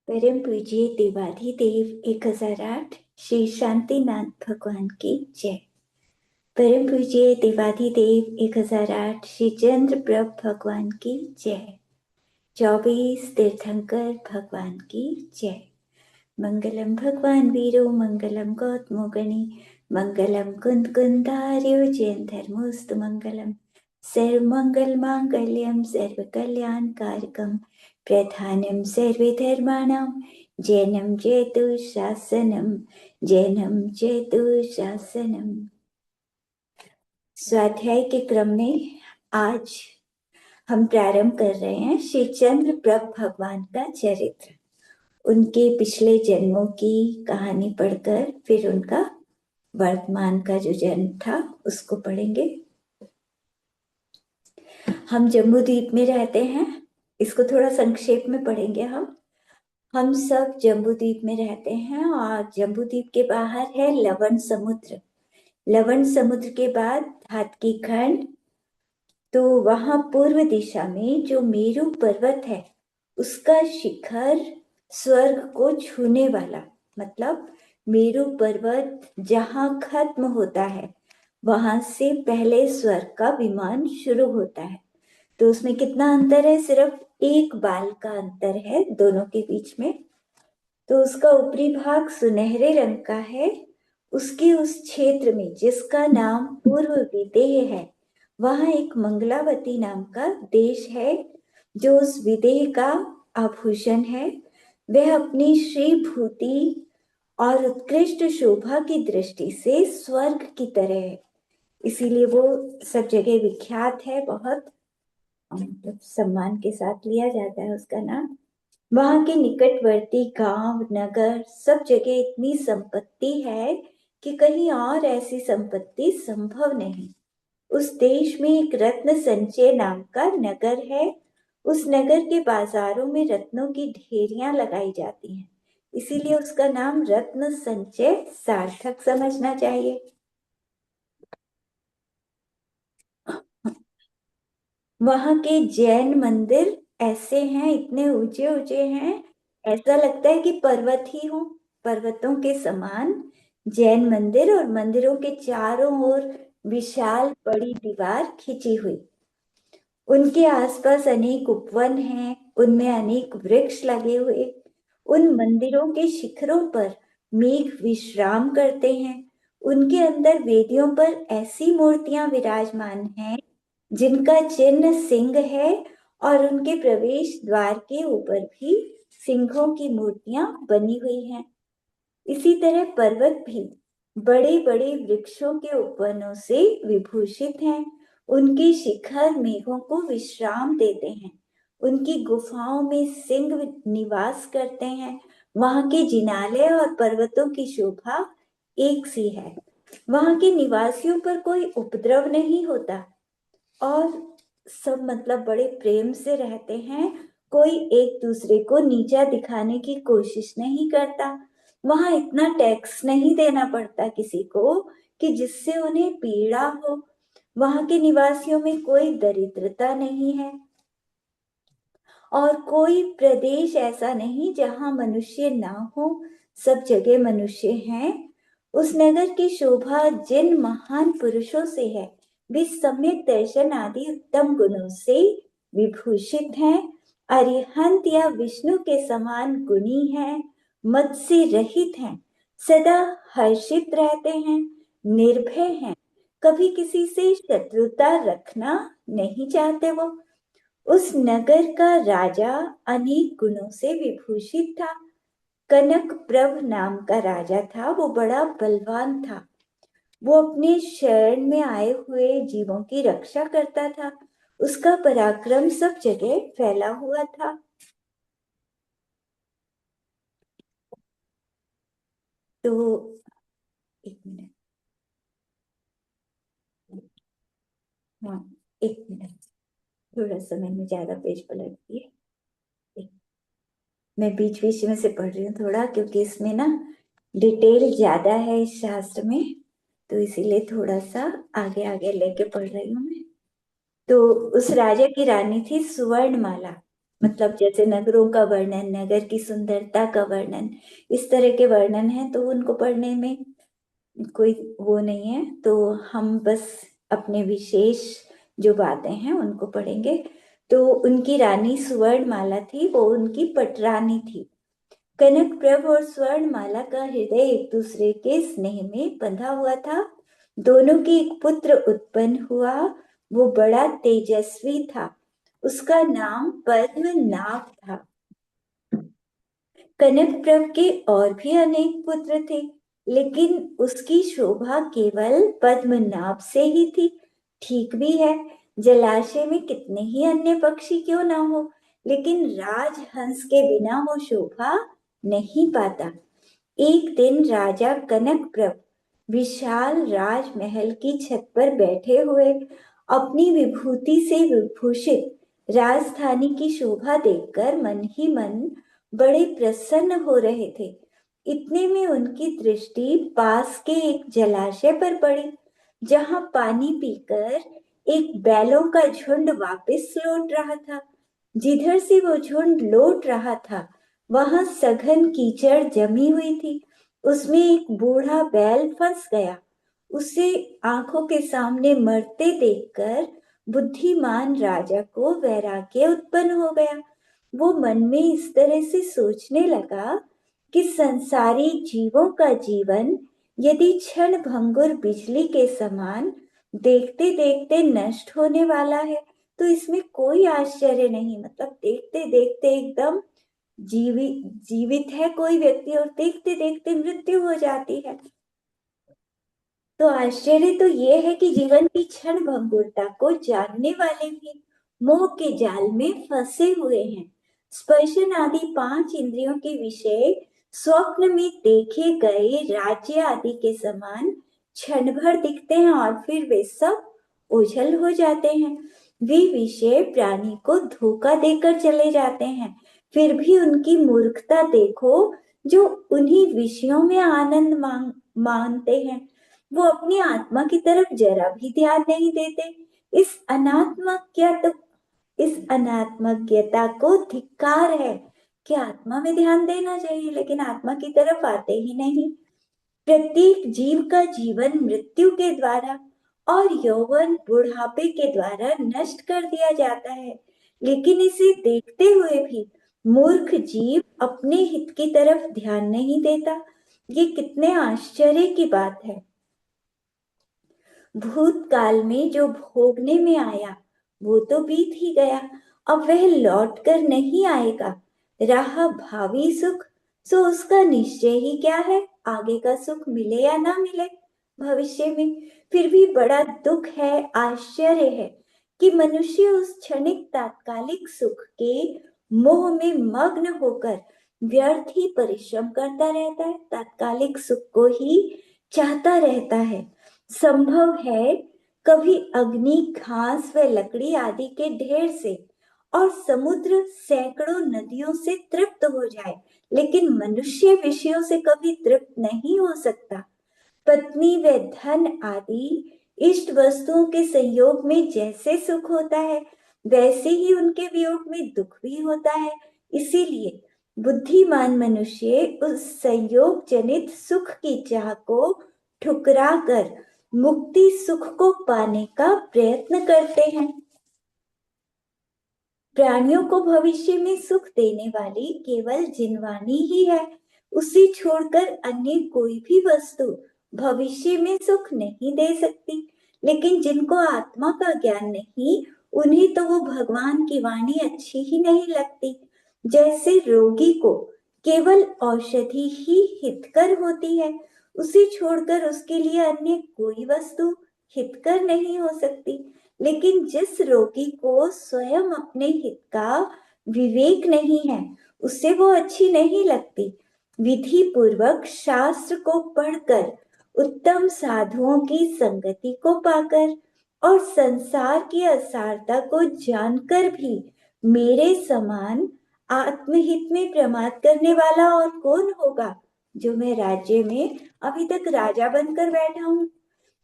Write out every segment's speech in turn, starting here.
परम पूज्य देवाधिदेव 1008 श्री शांतिनाथ भगवान की जय। परम पूज्य देवाधिदेव 1008 श्री चंद्र प्रभ भगवान की जय। 24 तीर्थंकर भगवान की जय। मंगलम भगवान वीरो मंगलम गौतमो गणी मंगलम कुंद कुंदार्यो जैन धर्मोस्तु मंगलम सर्वमंगल मांगल्यम सर्व कल्याण कारकम प्रधानम सर्वे धर्माणां जैनम जयतु शासनम जैनम जयतु शासनम। स्वाध्याय के क्रम में आज हम प्रारंभ कर रहे हैं श्री चंद्र प्रभ भगवान का चरित्र। उनके पिछले जन्मों की कहानी पढ़कर फिर उनका वर्तमान का जो जन्म था उसको पढ़ेंगे। हम जम्बू द्वीप में रहते हैं, इसको थोड़ा संक्षेप में पढ़ेंगे। हम सब जम्बू द्वीप में रहते हैं और जम्बू द्वीप के बाहर है लवण समुद्र। लवण समुद्र के बाद हाथी खंड। तो वहां पूर्व दिशा में जो मेरु पर्वत है उसका शिखर स्वर्ग को छूने वाला, मतलब मेरु पर्वत जहां खत्म होता है वहां से पहले स्वर्ग का विमान शुरू होता है। तो उसमें कितना अंतर है? सिर्फ एक बाल का अंतर है दोनों के बीच में। तो उसका ऊपरी भाग सुनहरे रंग का है। उसके उस क्षेत्र में जिसका नाम पूर्व विदेह है वहां एक मंगलावती नाम का देश है जो उस विदेह का आभूषण है। वह अपनी श्रीभूति और उत्कृष्ट शोभा की दृष्टि से स्वर्ग की तरह है, इसीलिए वो सब जगह विख्यात है। बहुत मतलब सम्मान के साथ लिया जाता है उसका नाम। वहां के निकटवर्ती गांव नगर सब जगह इतनी संपत्ति है कि कहीं और ऐसी संपत्ति संभव नहीं। उस देश में एक रत्न संचय नाम का नगर है। उस नगर के बाजारों में रत्नों की ढेरियां लगाई जाती हैं, इसीलिए उसका नाम रत्न संचय सार्थक समझना चाहिए। वहां के जैन मंदिर ऐसे हैं, इतने ऊंचे ऊंचे हैं, ऐसा लगता है कि पर्वत ही हो। पर्वतों के समान जैन मंदिर, और मंदिरों के चारों ओर विशाल बड़ी दीवार खिंची हुई। उनके आसपास अनेक उपवन हैं, उनमें अनेक वृक्ष लगे हुए। उन मंदिरों के शिखरों पर मेघ विश्राम करते हैं। उनके अंदर वेदियों पर ऐसी मूर्तियां विराजमान हैं जिनका चिन्ह सिंह है, और उनके प्रवेश द्वार के ऊपर भी सिंहों की मूर्तियां बनी हुई हैं। इसी तरह पर्वत भी बड़े बड़े वृक्षों के उपवनों से विभूषित हैं। उनके शिखर मेघों को विश्राम देते हैं। उनकी गुफाओं में सिंह निवास करते हैं। वहां के जिनालय और पर्वतों की शोभा एक सी है। वहां के निवासियों पर कोई उपद्रव नहीं होता और सब मतलब बड़े प्रेम से रहते हैं। कोई एक दूसरे को नीचा दिखाने की कोशिश नहीं करता। वहां इतना टैक्स नहीं देना पड़ता किसी को कि जिससे उन्हें पीड़ा हो। वहां के निवासियों में कोई दरिद्रता नहीं है और कोई प्रदेश ऐसा नहीं जहां मनुष्य ना हो। सब जगह मनुष्य हैं। उस नगर की शोभा जिन महान पुरुषों से है वे सम्यक दर्शन आदि उत्तम गुणों से विभूषित हैं। अरिहंत या विष्णु के समान गुणी हैं, मद से रहित हैं, सदा हर्षित रहते हैं, निर्भय हैं, कभी किसी से शत्रुता रखना नहीं चाहते। वो उस नगर का राजा अनेक गुणों से विभूषित था। कनक प्रभ नाम का राजा था। वो बड़ा बलवान था। वो अपने शरण में आए हुए जीवों की रक्षा करता था। उसका पराक्रम सब जगह फैला हुआ था। तो एक मिनट, हाँ, एक मिनट, थोड़ा सा मैंने ज्यादा पेज पलट दिए। मैं बीच बीच में से पढ़ रही हूँ थोड़ा, क्योंकि इसमें ना डिटेल ज्यादा है इस शास्त्र में, तो इसीलिए थोड़ा सा आगे आगे लेके पढ़ रही हूँ मैं। तो उस राजा की रानी थी सुवर्णमाला। मतलब जैसे नगरों का वर्णन, नगर की सुंदरता का वर्णन, इस तरह के वर्णन है, तो उनको पढ़ने में कोई वो नहीं है। तो हम बस अपने विशेष जो बातें हैं उनको पढ़ेंगे। तो उनकी रानी सुवर्णमाला थी, वो उनकी पटरानी थी। कनक प्रभ और स्वर्णमाला का हृदय एक दूसरे के स्नेह में बंधा हुआ था। दोनों की एक पुत्र उत्पन्न हुआ। वो बड़ा तेजस्वी था, उसका नाम पद्मनाभ था। कनक प्रभ के और भी अनेक पुत्र थे, लेकिन उसकी शोभा केवल पद्मनाभ से ही थी। ठीक भी है, जलाशय में कितने ही अन्य पक्षी क्यों ना हो, लेकिन राजहंस के बिना वो शोभा नहीं पाता। एक दिन राजा कनक प्रभ विशाल राजमहल की छत पर बैठे हुए अपनी विभूति से विभूषित राजधानी की शोभा देखकर मन ही मन बड़े प्रसन्न हो रहे थे। इतने में उनकी दृष्टि पास के एक जलाशय पर पड़ी, जहां पानी पीकर एक बैलों का झुंड वापस लौट रहा था। जिधर से वो झुंड लौट रहा था, वहां सघन कीचड़ जमी हुई थी। उसमें एक बूढ़ा बैल फंस गया। उसे आंखों के सामने मरते देखकर बुद्धिमान राजा को वैराग्य उत्पन्न हो गया। वो मन में इस तरह से सोचने लगा कि संसारी जीवों का जीवन यदि क्षण भंगुर बिजली के समान देखते देखते नष्ट होने वाला है, तो इसमें कोई आश्चर्य नहीं। मतलब देखते देखते एकदम जीवित है कोई व्यक्ति और देखते देखते मृत्यु हो जाती है। तो आश्चर्य तो ये है कि जीवन की क्षण भंगुरता को जानने वाले भी मोह के जाल में फंसे हुए हैं। स्पर्शन आदि पांच इंद्रियों के विषय स्वप्न में देखे गए राज्य आदि के समान क्षण भर दिखते हैं और फिर वे सब ओझल हो जाते हैं। वे विषय प्राणी को धोखा देकर चले जाते हैं। फिर भी उनकी मूर्खता देखो, जो उन्हीं विषयों में आनंद मानते हैं। वो अपनी आत्मा की तरफ जरा भी ध्यान नहीं देते। इस अनात्मज्ञता इस अनात्मज्ञता को धिक्कार है कि आत्मा में ध्यान देना चाहिए, लेकिन आत्मा की तरफ आते ही नहीं। प्रत्येक जीव का जीवन मृत्यु के द्वारा और यौवन बुढ़ापे के द्वारा नष्ट कर दिया जाता है, लेकिन इसे देखते हुए भी मूर्ख जीव अपने हित की तरफ ध्यान नहीं देता। ये कितने आश्चर्य की बात है। भूतकाल में जो भोगने में आया वो तो बीत ही गया, अब वह लौट कर नहीं आएगा। रहा भावी सुख, सो उसका निश्चय ही क्या है, आगे का सुख मिले या ना मिले भविष्य में। फिर भी बड़ा दुख है, आश्चर्य है कि मनुष्य उस क्षणिक तात्कालिक सुख के मोह में मग्न होकर व्यर्थ ही परिश्रम करता रहता है, तात्कालिक सुख को ही चाहता रहता है। संभव है कभी अग्नि, घास व लकड़ी आदि के ढेर से और समुद्र सैकड़ों नदियों से तृप्त हो जाए, लेकिन मनुष्य विषयों से कभी तृप्त नहीं हो सकता। पत्नी व धन आदि इष्ट वस्तुओं के संयोग में जैसे सुख होता है, वैसे ही उनके वियोग में दुख भी होता है। इसीलिए बुद्धिमान मनुष्य उस संयोग जनित सुख की चाह को ठुकरा कर मुक्ति सुख को पाने का प्रयत्न करते हैं। प्राणियों को भविष्य में सुख देने वाली केवल जिनवानी ही है। उसे छोड़कर अन्य कोई भी वस्तु भविष्य में सुख नहीं दे सकती। लेकिन जिनको आत्मा का ज्ञान नहीं, उन्हें तो वो भगवान की वाणी अच्छी ही नहीं लगती। जैसे रोगी को केवल औषधि ही हितकर होती है, उसे छोड़कर उसके लिए अन्य कोई वस्तु हितकर नहीं हो सकती। लेकिन जिस रोगी को स्वयं अपने हित का विवेक नहीं है, उससे वो अच्छी नहीं लगती। विधि पूर्वक शास्त्र को पढ़कर, उत्तम साधुओं की संगति को पाकर और संसार की असारता को जानकर भी मेरे समान आत्महित में प्रमाद करने वाला और कौन होगा, जो मैं राज्य में अभी तक राजा बनकर बैठा हूं।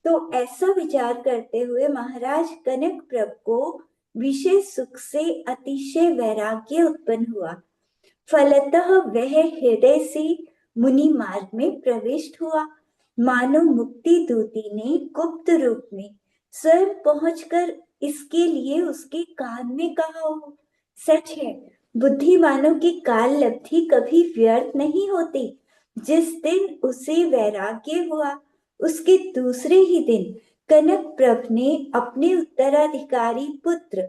तो ऐसा विचार करते हुए महाराज कनक प्रभ को विषय सुख से अतिशय वैराग्य उत्पन्न हुआ। फलतः वह हृदय से मुनि मार्ग में प्रविष्ट हुआ। मानो मुक्ति दूती ने गुप्त रूप में स्वयं पहुंचकर इसके लिए उसके कान में कहा हो। सच है, बुद्धिमानों की काल लब्धि कभी व्यर्थ नहीं होती। जिस दिन उसे वैराग्य हुआ, उसके दूसरे ही दिन कनक प्रभ ने अपने उत्तराधिकारी पुत्र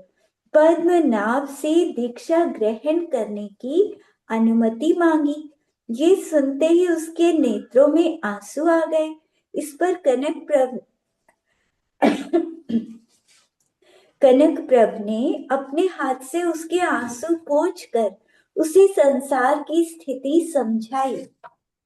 पद्मनाभ से दीक्षा ग्रहण करने की अनुमति मांगी। ये सुनते ही उसके नेत्रों में आंसू आ गए। इस पर कनक प्रभ ने अपने हाथ से उसके आंसू पोंछकर उसे संसार की स्थिति समझाई।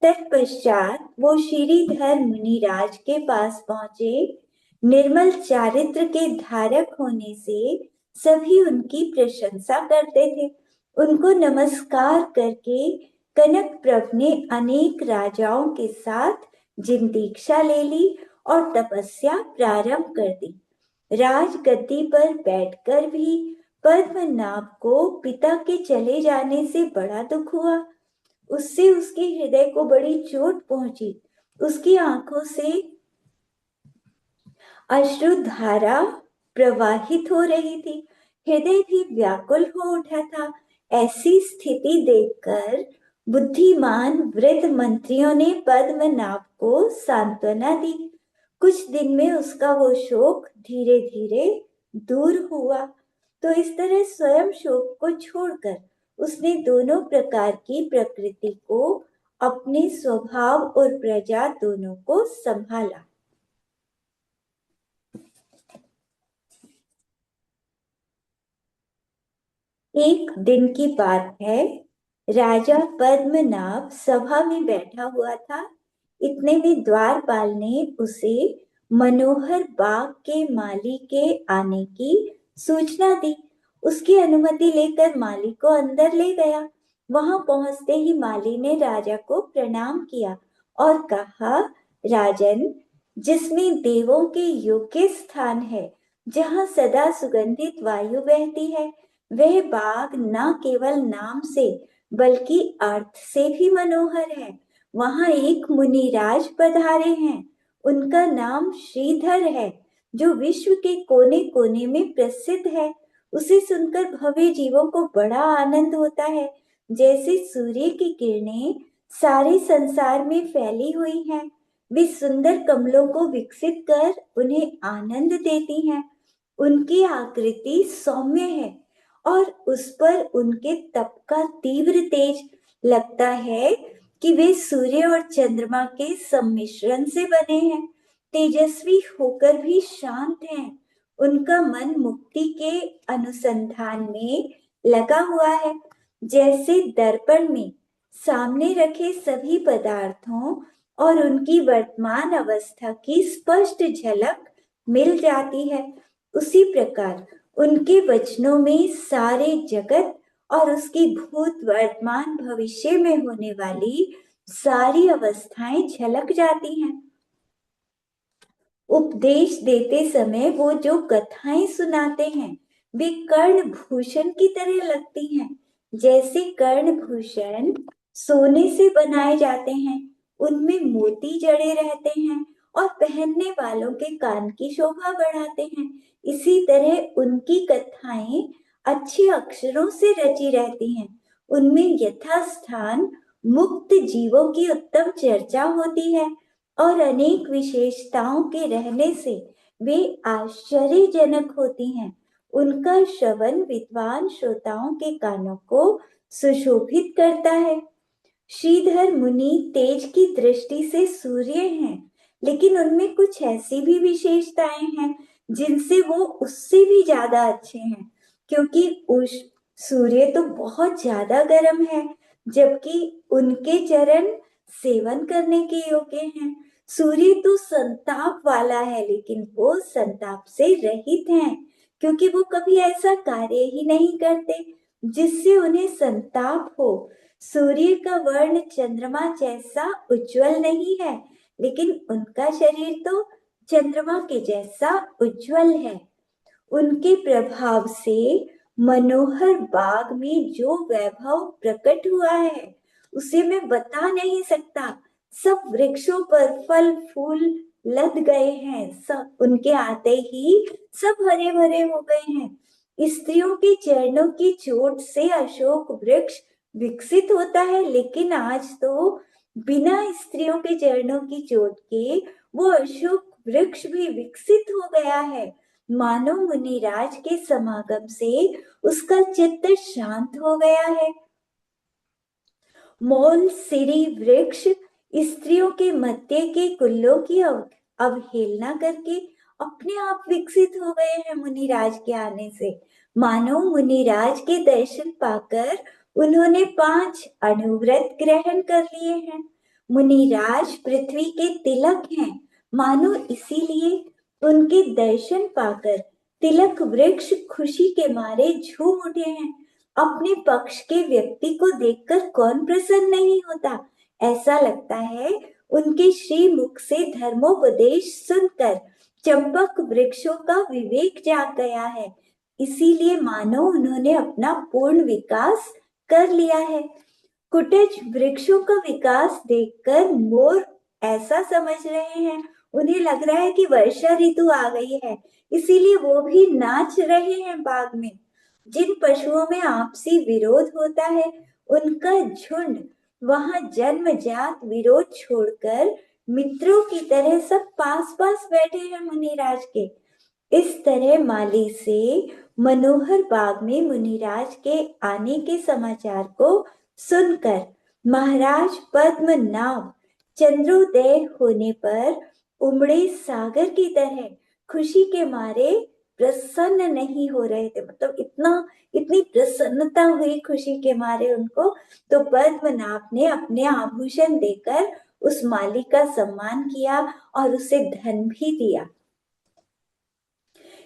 तत्पश्चात वो श्रीधर मुनिराज के पास पहुंचे। निर्मल चारित्र के धारक होने से सभी उनकी प्रशंसा करते थे। उनको नमस्कार करके कनक प्रभ ने अनेक राजाओं के साथ जिन दीक्षा ले ली और तपस्या प्रारंभ कर दी। राजगद्दी पर बैठकर भी पद्मनाभ को पिता के चले जाने से बड़ा दुख हुआ। उससे उसके हृदय को बड़ी चोट पहुंची। उसकी आंखों से अश्रुधारा प्रवाहित हो रही थी। हृदय भी व्याकुल हो उठा था। ऐसी स्थिति देखकर बुद्धिमान वृद्ध मंत्रियों ने पद्मनाभ को सांत्वना दी। कुछ दिन में उसका वो शोक धीरे धीरे दूर हुआ। तो इस तरह स्वयं शोक को छोड़कर उसने दोनों प्रकार की प्रकृति को, अपने स्वभाव और प्रजा दोनों को संभाला। एक दिन की बात है। राजा पद्मनाभ सभा में बैठा हुआ था। इतने में द्वारपाल ने उसे मनोहर बाग के माली के आने की सूचना दी। उसकी अनुमति लेकर माली को अंदर ले गया। वहां पहुंचते ही माली ने राजा को प्रणाम किया और कहा, राजन, जिसमें देवों के योग्य स्थान है, जहां सदा सुगंधित वायु बहती है, वह बाग न केवल नाम से बल्कि अर्थ से भी मनोहर है। वहां एक मुनिराज पधारे हैं। उनका नाम श्रीधर है, जो विश्व के कोने कोने में प्रसिद्ध है। उसे सुनकर भव्य जीवों को बड़ा आनंद होता है। जैसे सूर्य की किरणें सारे संसार में फैली हुई हैं, वे सुंदर कमलों को विकसित कर उन्हें आनंद देती हैं। उनकी आकृति सौम्य है और उस पर उनके तप का तीव्र तेज लगता है कि वे सूर्य और चंद्रमा के सम्मिश्रण से बने हैं। तेजस्वी होकर भी शांत हैं। उनका मन मुक्ति के अनुसंधान में लगा हुआ है। जैसे दर्पण में सामने रखे सभी पदार्थों और उनकी वर्तमान अवस्था की स्पष्ट झलक मिल जाती है, उसी प्रकार उनके वचनों में सारे जगत और उसकी भूत वर्तमान भविष्य में होने वाली सारी अवस्थाएं झलक जाती हैं। उपदेश देते समय वो जो कथाएं सुनाते हैं, वे कर्णभूषण की तरह लगती हैं। जैसे कर्णभूषण सोने से बनाए जाते हैं, उनमें मोती जड़े रहते हैं और पहनने वालों के कान की शोभा बढ़ाते हैं, इसी तरह उनकी कथाएं अच्छे अक्षरों से रची रहती हैं। उनमें यथास्थान मुक्त जीवों की उत्तम चर्चा होती है और अनेक विशेषताओं के रहने से वे आश्चर्यजनक होती हैं। उनका श्रवण विद्वान श्रोताओं के कानों को सुशोभित करता है। श्रीधर मुनि तेज की दृष्टि से सूर्य हैं, लेकिन उनमें कुछ ऐसी भी विशेषताएं हैं जिनसे वो उससे भी ज्यादा अच्छे हैं, क्योंकि उस सूर्य तो बहुत ज्यादा गर्म है, जबकि उनके चरण सेवन करने के योग्य हैं। सूर्य तो संताप वाला है, लेकिन वो संताप से रहित हैं, क्योंकि वो कभी ऐसा कार्य ही नहीं करते जिससे उन्हें संताप हो। सूर्य का वर्ण चंद्रमा जैसा उज्जवल नहीं है, लेकिन उनका शरीर तो चंद्रमा के जैसा उज्जवल है। उनके प्रभाव से मनोहर बाग में जो वैभव प्रकट हुआ है उसे मैं बता नहीं सकता। सब वृक्षों पर फल फूल लद गए हैं, सब उनके आते ही सब हरे भरे हो गए हैं। स्त्रियों के चरणों की चोट से अशोक वृक्ष विकसित होता है, लेकिन आज तो बिना स्त्रियों के चरणों की चोट के वो अशोक वृक्ष भी विकसित हो गया है। मानो मुनिराज के समागम से उसका चित्त शांत हो गया है। मोल सिरी वृक्ष स्त्रियों के मध्य के कुल्लों की अवहेलना करके अपने आप विकसित हो गए हैं मुनिराज के आने से। मानो मुनिराज के दर्शन पाकर उन्होंने 5 अनुव्रत ग्रहण कर लिए हैं। मुनिराज पृथ्वी के तिलक हैं, मानो इसीलिए उनके दर्शन पाकर तिलक वृक्ष खुशी के मारे झूम उठे हैं। अपने पक्ष के व्यक्ति को देखकर कौन प्रसन्न नहीं होता। ऐसा लगता है उनके श्री मुख से धर्मोपदेश सुनकर चंपक वृक्षों का विवेक जाग गया है। इसीलिए मानो उन्होंने अपना पूर्ण विकास कर लिया है। कुटिज वृक्षों का विकास देखकर मोर ऐसा समझ रहे हैं, उन्हें लग रहा है कि वर्षा ऋतु आ गई है, इसीलिए वो भी नाच रहे हैं बाग में। जिन पशुओं में आपसी विरोध होता है उनका झुंड वहां जन्मजात विरोध छोड़कर मित्रों की तरह सब पास पास बैठे हैं मुनिराज के। इस तरह माली से मनोहर बाग में मुनिराज के आने के समाचार को सुनकर महाराज पद्मनाभ चंद्रोदय होने पर उमड़े सागर की तरह खुशी के मारे प्रसन्न नहीं हो रहे थे। मतलब इतनी प्रसन्नता हुई खुशी के मारे उनको। तो पद्मनाभ ने अपने आभूषण देकर उस माली का सम्मान किया और उसे धन भी दिया।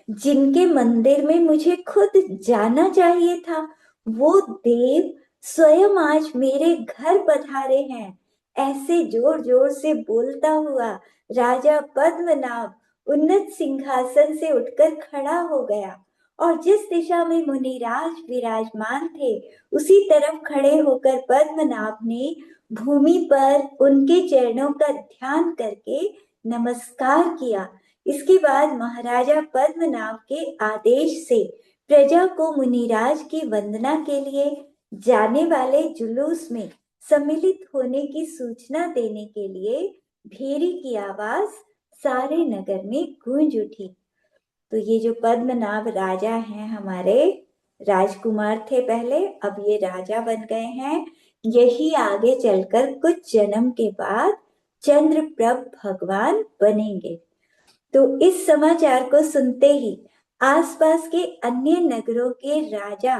जिनके मंदिर में मुझे खुद जाना चाहिए था वो देव स्वयं आज मेरे घर पधारे हैं। ऐसे जोर जोर से बोलता हुआ राजा पद्मनाभ उन्नत सिंहासन से उठकर खड़ा हो गया और जिस दिशा में मुनिराज विराजमान थे उसी तरफ खड़े होकर पद्मनाभ ने भूमि पर उनके चरणों का ध्यान करके नमस्कार किया। इसके बाद महाराजा पद्मनाभ के आदेश से प्रजा को मुनिराज की वंदना के लिए जाने वाले जुलूस में सम्मिलित होने की सूचना देने के लिए भेरी की आवाज सारे नगर में गूंज उठी। तो ये जो पद्मनाभ राजा हैं, हमारे राजकुमार थे पहले, अब ये राजा बन गए हैं। यही आगे चलकर कुछ जन्म के बाद चंद्रप्रभ भगवान बनेंगे। तो इस समाचार को सुनते ही आसपास के अन्य नगरों के राजा,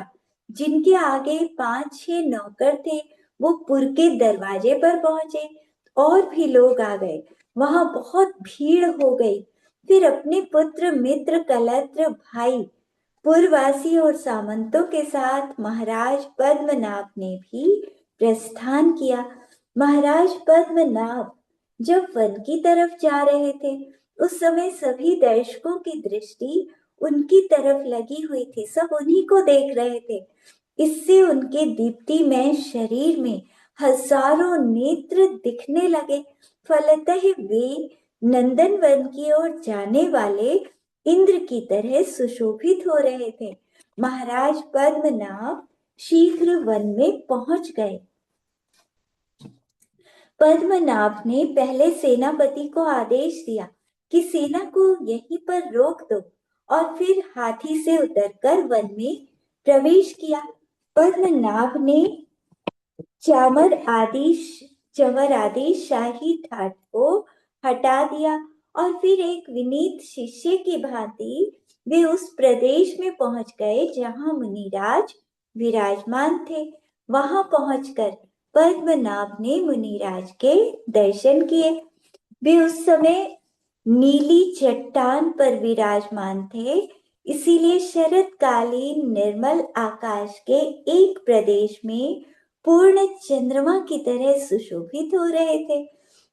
जिनके आगे 5-6 नौकर थे, वो पुर के दरवाजे पर पहुंचे और भी लोग आ गए। वहां बहुत भीड़ हो गई। फिर अपने पुत्र मित्र कलत्र भाई पुरवासी और सामंतों के साथ महाराज पद्मनाभ ने भी प्रस्थान किया। महाराज पद्मनाभ जब वन की तरफ जा रहे थे उस समय सभी दर्शकों की दृष्टि उनकी तरफ लगी हुई थी, सब उन्हीं को देख रहे थे। इससे उनके दीप्तिमय शरीर में हजारों नेत्र दिखने लगे। फलतः वे नंदन वन की ओर जाने वाले इंद्र की तरह सुशोभित हो रहे थे। महाराज पद्मनाभ शीघ्र वन में पहुंच गए। पद्मनाभ ने पहले सेनापति को आदेश दिया कि सेना को यहीं पर रोक दो और फिर हाथी से उतरकर वन में प्रवेश किया। पद्मनाभ ने चंवर आदि शाही ठाट को हटा दिया और फिर एक विनीत शिष्य की भांति वे उस प्रदेश में पहुंच गए जहां मुनिराज विराजमान थे। वहां पहुंचकर पद्मनाभ ने मुनिराज के दर्शन किए। वे उस समय नीली चट्टान पर विराजमान थे, इसीलिए शरतकालीन निर्मल आकाश के एक प्रदेश में पूर्ण चंद्रमा की तरह सुशोभित हो रहे थे।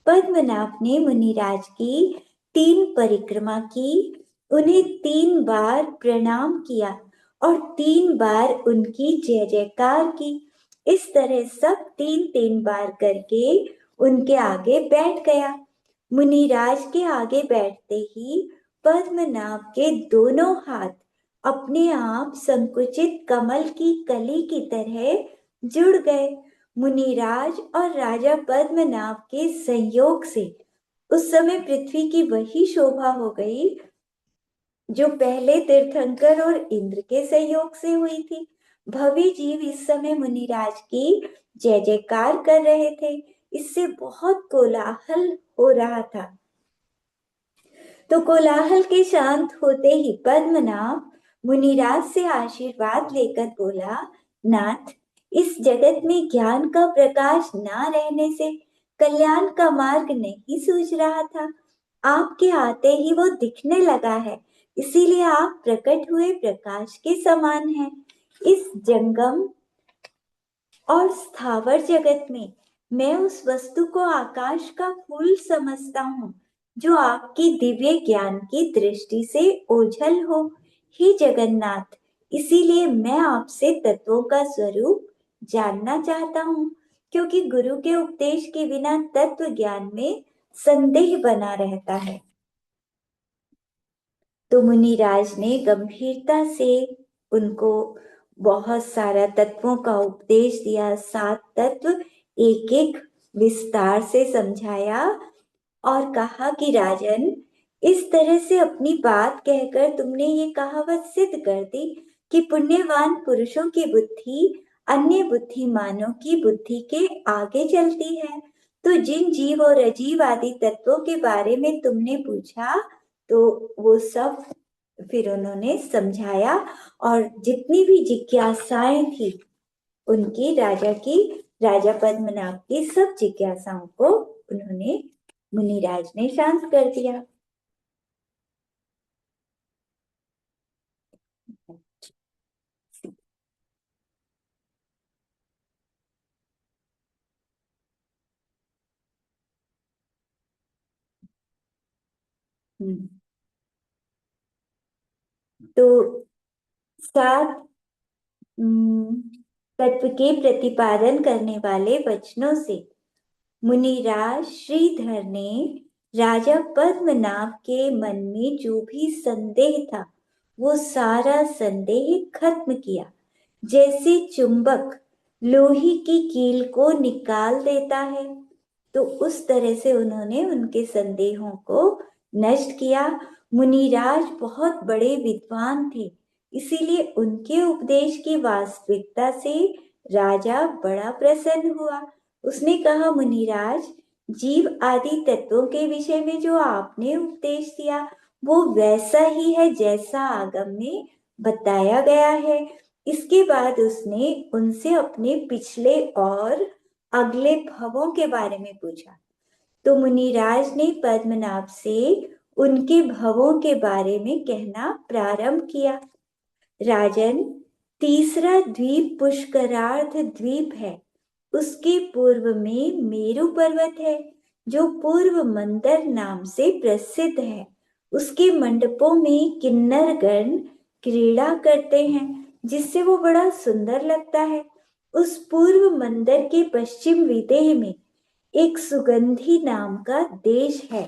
पद्मनाभ ने मुनिराज की 3 परिक्रमा की, उन्हें 3 बार प्रणाम किया और 3 बार उनकी जय जयकार की। इस तरह सब 3-3 बार करके उनके आगे बैठ गया। मुनिराज के आगे बैठते ही पद्मनाभ के दोनों हाथ अपने आप संकुचित कमल की कली की तरह जुड़ गए। मुनिराज और राजा पद्मनाभ के संयोग से उस समय पृथ्वी की वही शोभा हो गई जो पहले तीर्थंकर और इंद्र के सहयोग से हुई थी। भवि जीव इस समय मुनिराज की जय जयकार कर रहे थे। इससे बहुत कोलाहल हो रहा था। तो कोलाहल के शांत होते ही पद्मनाभ मुनिराज से आशीर्वाद लेकर बोला, नाथ, इस जगत में ज्ञान का प्रकाश ना रहने से कल्याण का मार्ग नहीं सूझ रहा था। आपके आते ही वो दिखने लगा है, इसीलिए आप प्रकट हुए प्रकाश के समान हैं। इस जंगम और स्थावर जगत में मैं उस वस्तु को आकाश का फूल समझता हूँ जो आपकी दिव्य ज्ञान की दृष्टि से ओझल हो। हे जगन्नाथ, इसीलिए मैं आपसे तत्वों का स्वरूप जानना चाहता हूँ, क्योंकि गुरु के उपदेश के बिना तत्व ज्ञान में संदेह बना रहता है। तो मुनिराज ने गंभीरता से उनको बहुत सारा तत्वों का उपदेश दिया। 7 तत्व एक एक विस्तार से समझाया और कहा कि राजन, इस तरह से अपनी बात कहकर तुमने ये कहावत सिद्ध कर दी कि पुण्यवान पुरुषों की बुद्धि अन्य बुद्धिमानों की बुद्धि के आगे चलती है। तो जिन जीव और अजीव आदि तत्वों के बारे में तुमने पूछा, तो वो सब फिर उन्होंने समझाया और जितनी भी जिज्ञासाएं थी उनकी, राजा पद्मनाभ की सब जिज्ञासाओं को उन्होंने, मुनिराज ने शांत कर दिया। हम्म। तो 7 तत्व के प्रतिपादन करने वाले वचनों से मुनिराज श्रीधर ने राजा पद्मनाभ के मन में जो भी संदेह था वो सारा संदेह खत्म किया। जैसे चुंबक लोहे की कील को निकाल देता है, तो उस तरह से उन्होंने उनके संदेहों को नष्ट किया। मुनिराज बहुत बड़े विद्वान थे, इसीलिए उनके उपदेश की वास्तविकता से राजा बड़ा प्रसन्न हुआ। उसने कहा, मुनिराज, जीव आदि तत्वों के विषय में जो आपने उपदेश दिया वो वैसा ही है जैसा आगम में बताया गया है। इसके बाद उसने उनसे अपने पिछले और अगले भवों के बारे में पूछा। तो मुनिराज ने पद्मनाभ से उनके भवों के बारे में कहना प्रारंभ किया। राजन, तीसरा द्वीप पुष्करार्थ द्वीप है। उसके पूर्व में मेरु पर्वत है जो पूर्व मंदर नाम से प्रसिद्ध है। उसके मंडपों में किन्नर गण क्रीड़ा करते हैं जिससे वो बड़ा सुंदर लगता है। उस पूर्व मंदिर के पश्चिम विदेह में एक सुगंधी नाम का देश है।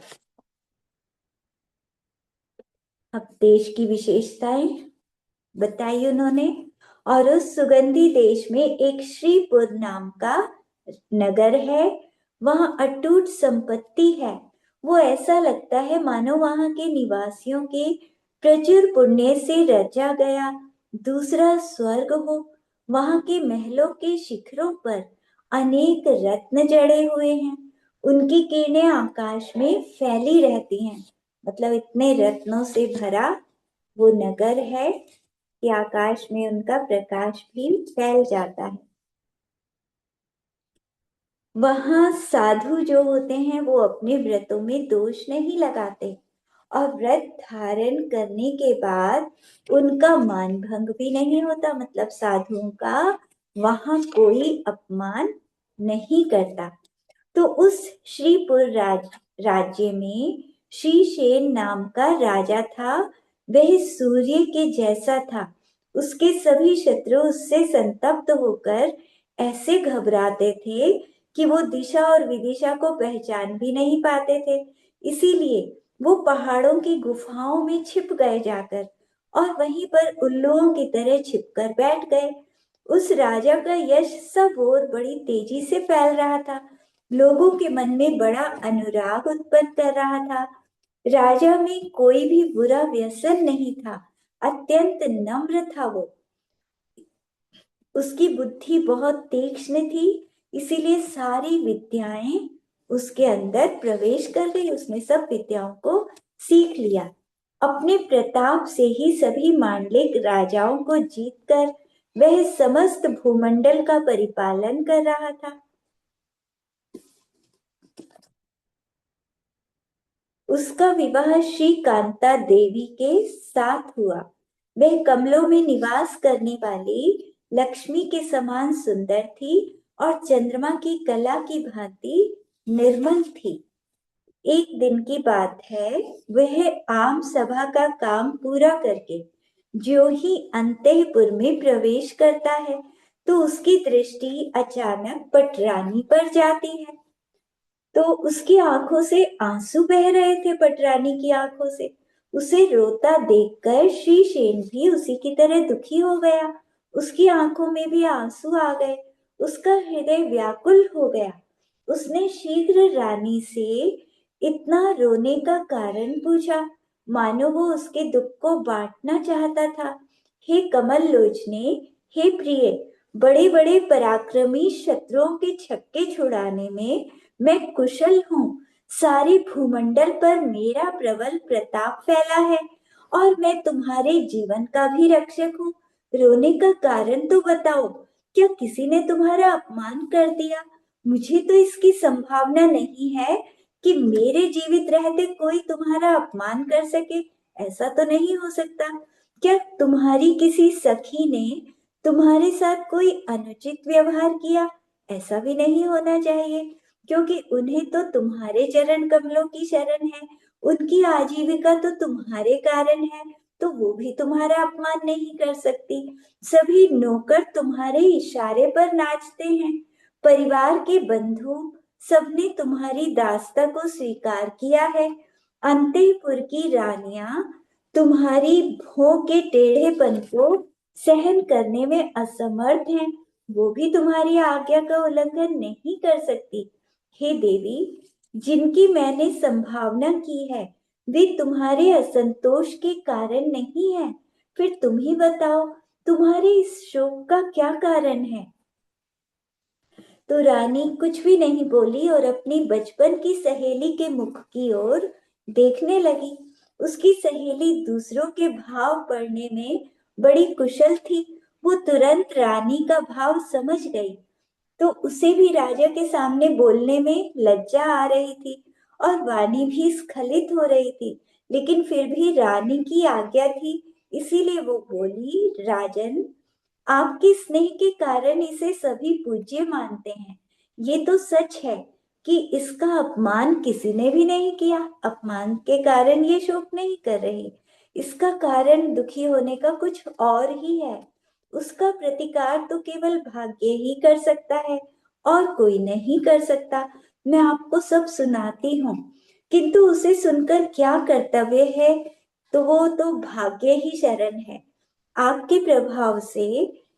अब देश की विशेषताएं बताई उन्होंने। और उस सुगंधी देश में एक श्रीपुर नाम का नगर है। वहां अटूट संपत्ति है। वो ऐसा लगता है मानो वहां के निवासियों के प्रचुर पुण्य से रचा गया दूसरा स्वर्ग हो। वहां के महलों के शिखरों पर अनेक रत्न जड़े हुए हैं। उनकी किरणें आकाश में फैली रहती हैं। मतलब इतने रत्नों से भरा वो नगर है कि आकाश में उनका प्रकाश भी फैल जाता है। वहां साधु जो होते हैं वो अपने व्रतों में दोष नहीं लगाते और व्रत धारण करने के बाद उनका मान भंग भी नहीं होता। मतलब साधुओं का वहां कोई अपमान नहीं करता। तो उस श्रीपुर राज्य में श्रीशेन नाम का राजा था वह सूर्य के जैसा था। उसके सभी शत्रु उससे संतप्त होकर ऐसे घबराते थे कि वो दिशा और विदिशा को पहचान भी नहीं पाते थे। इसीलिए वो पहाड़ों की गुफाओं में छिप गए जाकर, और वहीं पर उल्लुओं की तरह छिपकर बैठ गए। उस राजा का यश सब ओर बड़ी तेजी से फैल रहा था, लोगों के मन में बड़ा अनुराग उत्पन्न कर रहा था। राजा में कोई भी बुरा व्यसन नहीं था, अत्यंत नम्र था वो। उसकी बुद्धि बहुत तीक्ष्ण थी, इसीलिए सारी विद्याएं उसके अंदर प्रवेश कर गई। उसने सब विद्याओं को सीख लिया। अपने प्रताप से ही सभी मांडलिक राजाओं को जीतकर वह समस्त भूमंडल का परिपालन कर रहा था। उसका विवाह श्री कांता देवी के साथ हुआ। वह कमलों में निवास करने वाली लक्ष्मी के समान सुंदर थी और चंद्रमा की कला की भांति निर्मल थी। एक दिन की बात है, वह आम सभा का काम पूरा करके जो ही अंतःपुर में प्रवेश करता है, तो उसकी दृष्टि अचानक पटरानी पर जाती है। तो उसकी आंखों से आंसू बह रहे थे, पटरानी की आंखों से। उसे रोता देखकर श्रीसेन भी उसी की तरह दुखी हो गया। उसकी आंखों में भी आंसू आ गए, उसका हृदय व्याकुल हो गया। उसने शीघ्र रानी से इतना रोने का कारण पूछा, मानो वो उसके दुख को बांटना चाहता था। हे कमल लोचने, हे प्रिय, बड़े बड़े पराक्रमी शत्रुओं के छक्के छुड़ाने में मैं कुशल हूँ। सारे भूमंडल पर मेरा प्रबल प्रताप फैला है, और मैं तुम्हारे जीवन का भी रक्षक हूँ। रोने का कारण तो बताओ, क्या किसी ने तुम्हारा अपमान कर दिया? मुझे तो इसकी संभावना नहीं है कि मेरे जीवित रहते कोई तुम्हारा अपमान कर सके। ऐसा तो नहीं हो सकता। क्या तुम्हारी किसी सखी ने तुम्हारे साथ कोई अनुचित व्यवहार किया? ऐसा भी नहीं होना चाहिए, क्योंकि उन्हें तो तुम्हारे चरण कमलों की शरण है। उनकी आजीविका तो तुम्हारे कारण है, तो वो भी तुम्हारा अपमान नहीं कर सकती। सभी नौकर तुम्हारे इशारे पर नाचते हैं। परिवार के बंधु सबने तुम्हारी दास्ता को स्वीकार किया है। अंतःपुर की रानियां तुम्हारी भों के टेढ़ेपन को सहन करने में असमर्थ हैं, वो भी तुम्हारी आज्ञा का उल्लंघन नहीं कर सकती। हे देवी, जिनकी मैंने संभावना की है, वे तुम्हारे असंतोष के कारण नहीं है। फिर तुम ही बताओ, तुम्हारे इस शोक का क्या कारण है? तो रानी कुछ भी नहीं बोली और अपनी बचपन की सहेली के मुख की ओर देखने लगी। उसकी सहेली दूसरों के भाव पढ़ने में बड़ी कुशल थी। वो तुरंत रानी का भाव समझ गई, तो उसे भी राजा के सामने बोलने में लज्जा आ रही थी और वाणी भी स्खलित हो रही थी। लेकिन फिर भी रानी की आज्ञा थी, इसीलिए वो बोली, राजन, आपके स्नेह के कारण इसे सभी पूज्य मानते हैं। ये तो सच है कि इसका अपमान किसी ने भी नहीं किया। अपमान के कारण ये शोक नहीं कर रही। इसका कारण दुखी होने का कुछ और ही है। उसका प्रतिकार तो केवल भाग्य ही कर सकता है, और कोई नहीं कर सकता। मैं आपको सब सुनाती हूँ, किंतु उसे सुनकर क्या कर्तव्य है? तो वो तो भाग्य ही शरण है। आपके प्रभाव से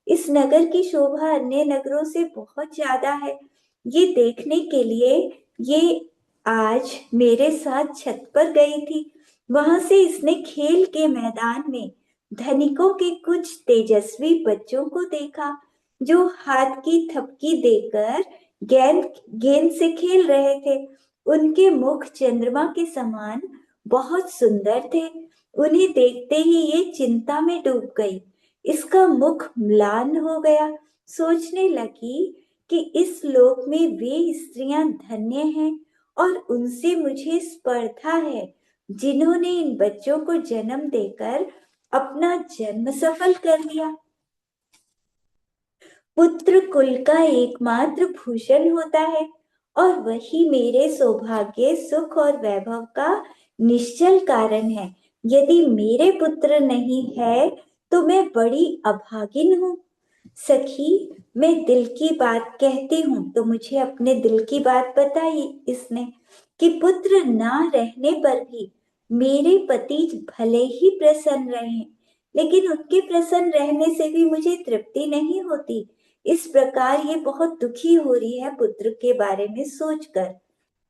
इस नगर की शोभा अन्य नगरों से बहुत ज्यादा है। ये देखने के लिए ये आज मेरे साथ छत पर गई थी। वहां से इसने खेल के मैदान में धनिकों के कुछ तेजस्वी बच्चों को देखा, जो हाथ की थपकी देकर गेंद गेंद से खेल रहे थे। उनके मुख चंद्रमा के समान बहुत सुंदर थे। उन्हें देखते ही ये चिंता में डूब गई। इसका मुख म्लान हो गया। सोचने लगी कि इस लोक में वे स्त्रियां धन्य हैं, और उनसे मुझे स्पर्धा है जिन्होंने इन बच्चों को जन्म देकर अपना जन्म सफल कर लिया। पुत्र कुल का एकमात्र भूषण होता है, और वही मेरे सौभाग्य, सुख और वैभव का निश्चल कारण है। यदि मेरे पुत्र नहीं है तो मैं बड़ी अभागिन हूँ। सखी, मैं दिल की बात कहती हूँ। तो मुझे अपने दिल की बात बताई इसने कि पुत्र ना रहने पर भी मेरे पति भले ही प्रसन्न रहे, लेकिन उनके प्रसन्न रहने से भी मुझे तृप्ति नहीं होती। इस प्रकार ये बहुत दुखी हो रही है पुत्र के बारे में सोचकर।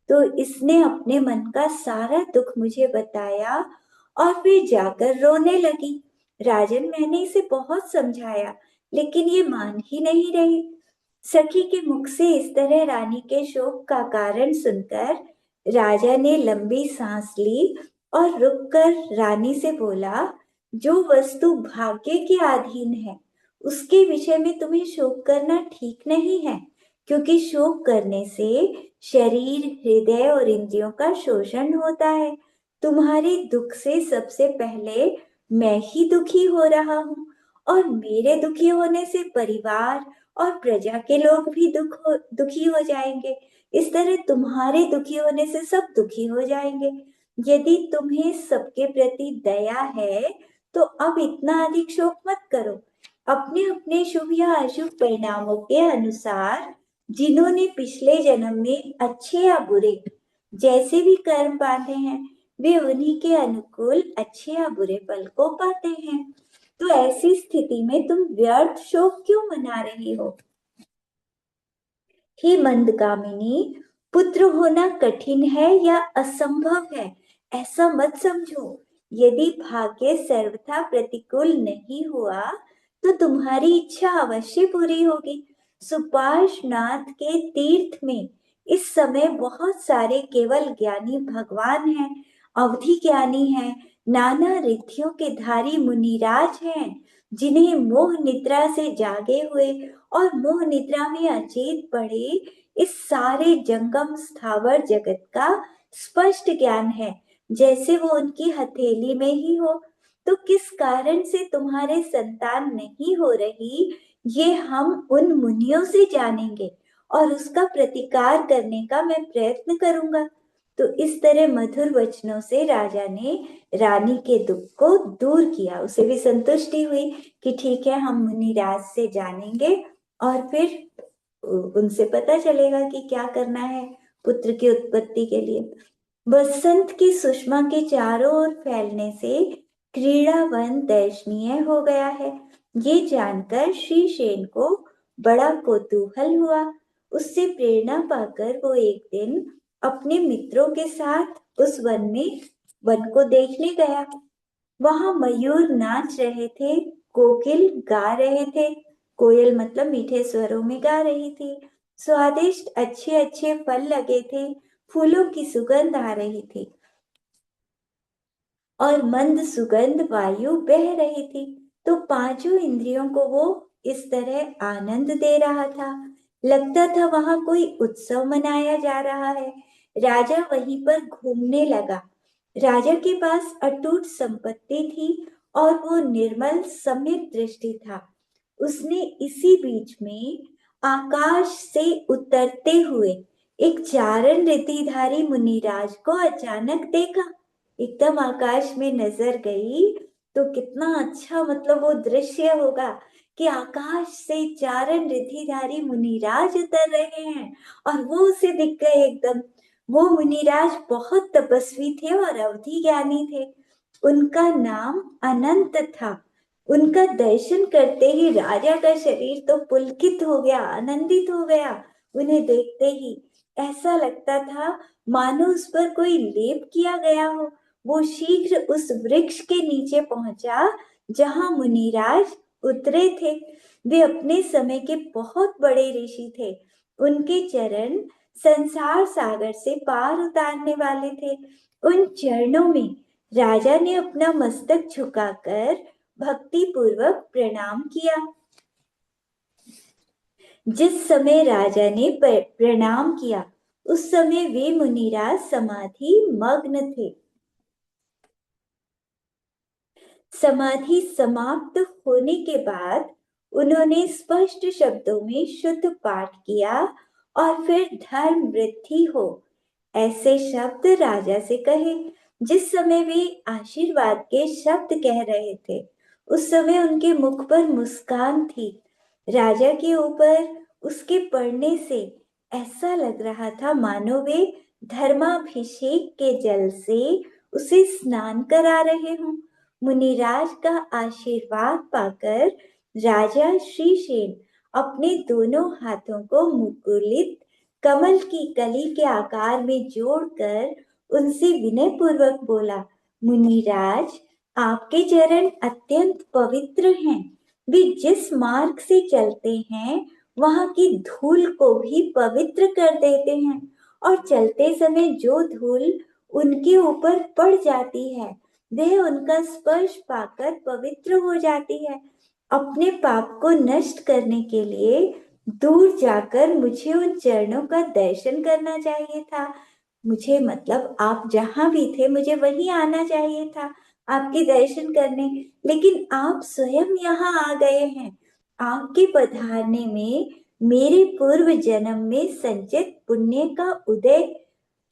तो इसने अपने मन का सारा दुख मुझे बताया और फिर जाकर रोने लगी। राजन, मैंने इसे बहुत समझाया, लेकिन ये मान ही नहीं रही। सखी के मुख से इस तरह रानी के शोक का कारण सुनकर राजा ने लंबी सांस ली और रुककर रानी से बोला, जो वस्तु भाग्य के अधीन है उसके विषय में तुम्हें शोक करना ठीक नहीं है, क्योंकि शोक करने से शरीर, हृदय और इंद्रियों का शोषण होता है। तुम्हारे दुख से सबसे पहले मैं ही दुखी हो रहा हूँ, और मेरे दुखी होने से परिवार और प्रजा के लोग भी दुखी हो जाएंगे। इस तरह तुम्हारे दुखी होने से सब दुखी हो जाएंगे। यदि तुम्हें सबके प्रति दया है तो अब इतना अधिक शोक मत करो। अपने अपने शुभ या अशुभ परिणामों के अनुसार जिन्होंने पिछले जन्म में अच्छे या बुरे जैसे भी कर्म बांधे हैं, वे उन्हीं के अनुकूल अच्छे या बुरे फल को पाते हैं। तो ऐसी स्थिति में तुम व्यर्थ शोक क्यों मना रही हो? हे मंदकामिनी, पुत्र होना कठिन है या असंभव है, ऐसा मत समझो। यदि भाग्य सर्वथा प्रतिकूल नहीं हुआ तो तुम्हारी इच्छा अवश्य पूरी होगी। सुपार्श्वनाथ के तीर्थ में इस समय बहुत सारे केवल ज्ञानी भगवान हैं, अवधि ज्ञानी हैं, नाना रिद्धियों के धारी मुनिराज हैं, जिन्हें मोह निद्रा से जागे हुए और मोह निद्रा में अचेत पड़े इस सारे जंगम स्थावर जगत का स्पष्ट ज्ञान है, जैसे वो उनकी हथेली में ही हो। तो किस कारण से तुम्हारे संतान नहीं हो रही, ये हम उन मुनियों से जानेंगे और उसका प्रतिकार करने का मैं प्रयत्न करूंगा। तो इस तरह मधुर वचनों से राजा ने रानी के दुख को दूर किया। उसे भी संतुष्टि हुई कि ठीक है, हम मुनिराज से जानेंगे और फिर उनसे पता चलेगा कि क्या करना है पुत्र की उत्पत्ति के लिए। बसंत की सुषमा के चारों ओर फैलने से क्रीड़ावन दर्शनीय हो गया है, ये जानकर श्री शेन को बड़ा कौतूहल हुआ। उससे प्रेरणा पाकर वो एक दिन अपने मित्रों के साथ उस वन को देखने गया। वहां मयूर नाच रहे थे, कोकिल गा रहे थे। कोयल मतलब मीठे स्वरों में गा रही थी। स्वादिष्ट अच्छे अच्छे फल लगे थे, फूलों की सुगंध आ रही थी और मंद सुगंध वायु बह रही थी। तो पांचों इंद्रियों को वो इस तरह आनंद दे रहा था। लगता था वहां कोई उत्सव मनाया जा रहा है। राजा वहीं पर घूमने लगा। राजा के पास अटूट संपत्ति थी और वो निर्मल सम्यक दृष्टि था। उसने इसी बीच में आकाश से उतरते हुए एक चारण रीतिधारी मुनिराज को अचानक देखा। एकदम आकाश में नजर गई तो कितना अच्छा, मतलब वो दृश्य होगा कि आकाश से चारण रिधिधारी मुनिराज उतर रहे हैं और वो उसे दिख गए एकदम। वो मुनिराज बहुत तपस्वी थे और अवधि ज्ञानी थे। उनका नाम अनंत था। उनका दर्शन करते ही राजा का शरीर तो पुलकित हो गया, आनंदित हो गया। उन्हें देखते ही ऐसा लगता था मानो उस पर कोई लेप किया गया हो। वो शीघ्र उस वृक्ष के नीचे पहुंचा जहां मुनिराज उतरे थे। वे अपने समय के बहुत बड़े ऋषि थे। उनके चरण संसार सागर से पार उतारने वाले थे। उन चरणों में राजा ने अपना मस्तक झुकाकर भक्ति पूर्वक प्रणाम किया। जिस समय राजा ने प्रणाम किया उस समय वे मुनिराज समाधि मग्न थे। समाधि समाप्त होने के बाद उन्होंने स्पष्ट शब्दों में शुद्ध पाठ किया और फिर धर्म वृद्धि हो ऐसे शब्द राजा से कहे। जिस समय वे आशीर्वाद के शब्द कह रहे थे, उस समय उनके मुख पर मुस्कान थी। राजा के ऊपर उसके पड़ने से ऐसा लग रहा था मानो वे धर्माभिषेक के जल से उसे स्नान करा रहे हों। मुनिराज का आशीर्वाद पाकर राजा श्रीशेन अपने दोनों हाथों को मुकुलित कमल की कली के आकार में जोड़कर उनसे विनय पूर्वक बोला, मुनिराज, आपके चरण अत्यंत पवित्र हैं। वे जिस मार्ग से चलते हैं वहां की धूल को भी पवित्र कर देते हैं, और चलते समय जो धूल उनके ऊपर पड़ जाती है वह उनका स्पर्श पाकर पवित्र हो जाती है। अपने पाप को नष्ट करने के लिए दूर जाकर मुझे उन चरणों का दर्शन करना चाहिए था। मुझे मतलब आप जहां भी थे मुझे वहीं आना चाहिए था आपके दर्शन करने, लेकिन आप स्वयं यहाँ आ गए हैं। आपके पधारने में मेरे पूर्व जन्म में संचित पुण्य का उदय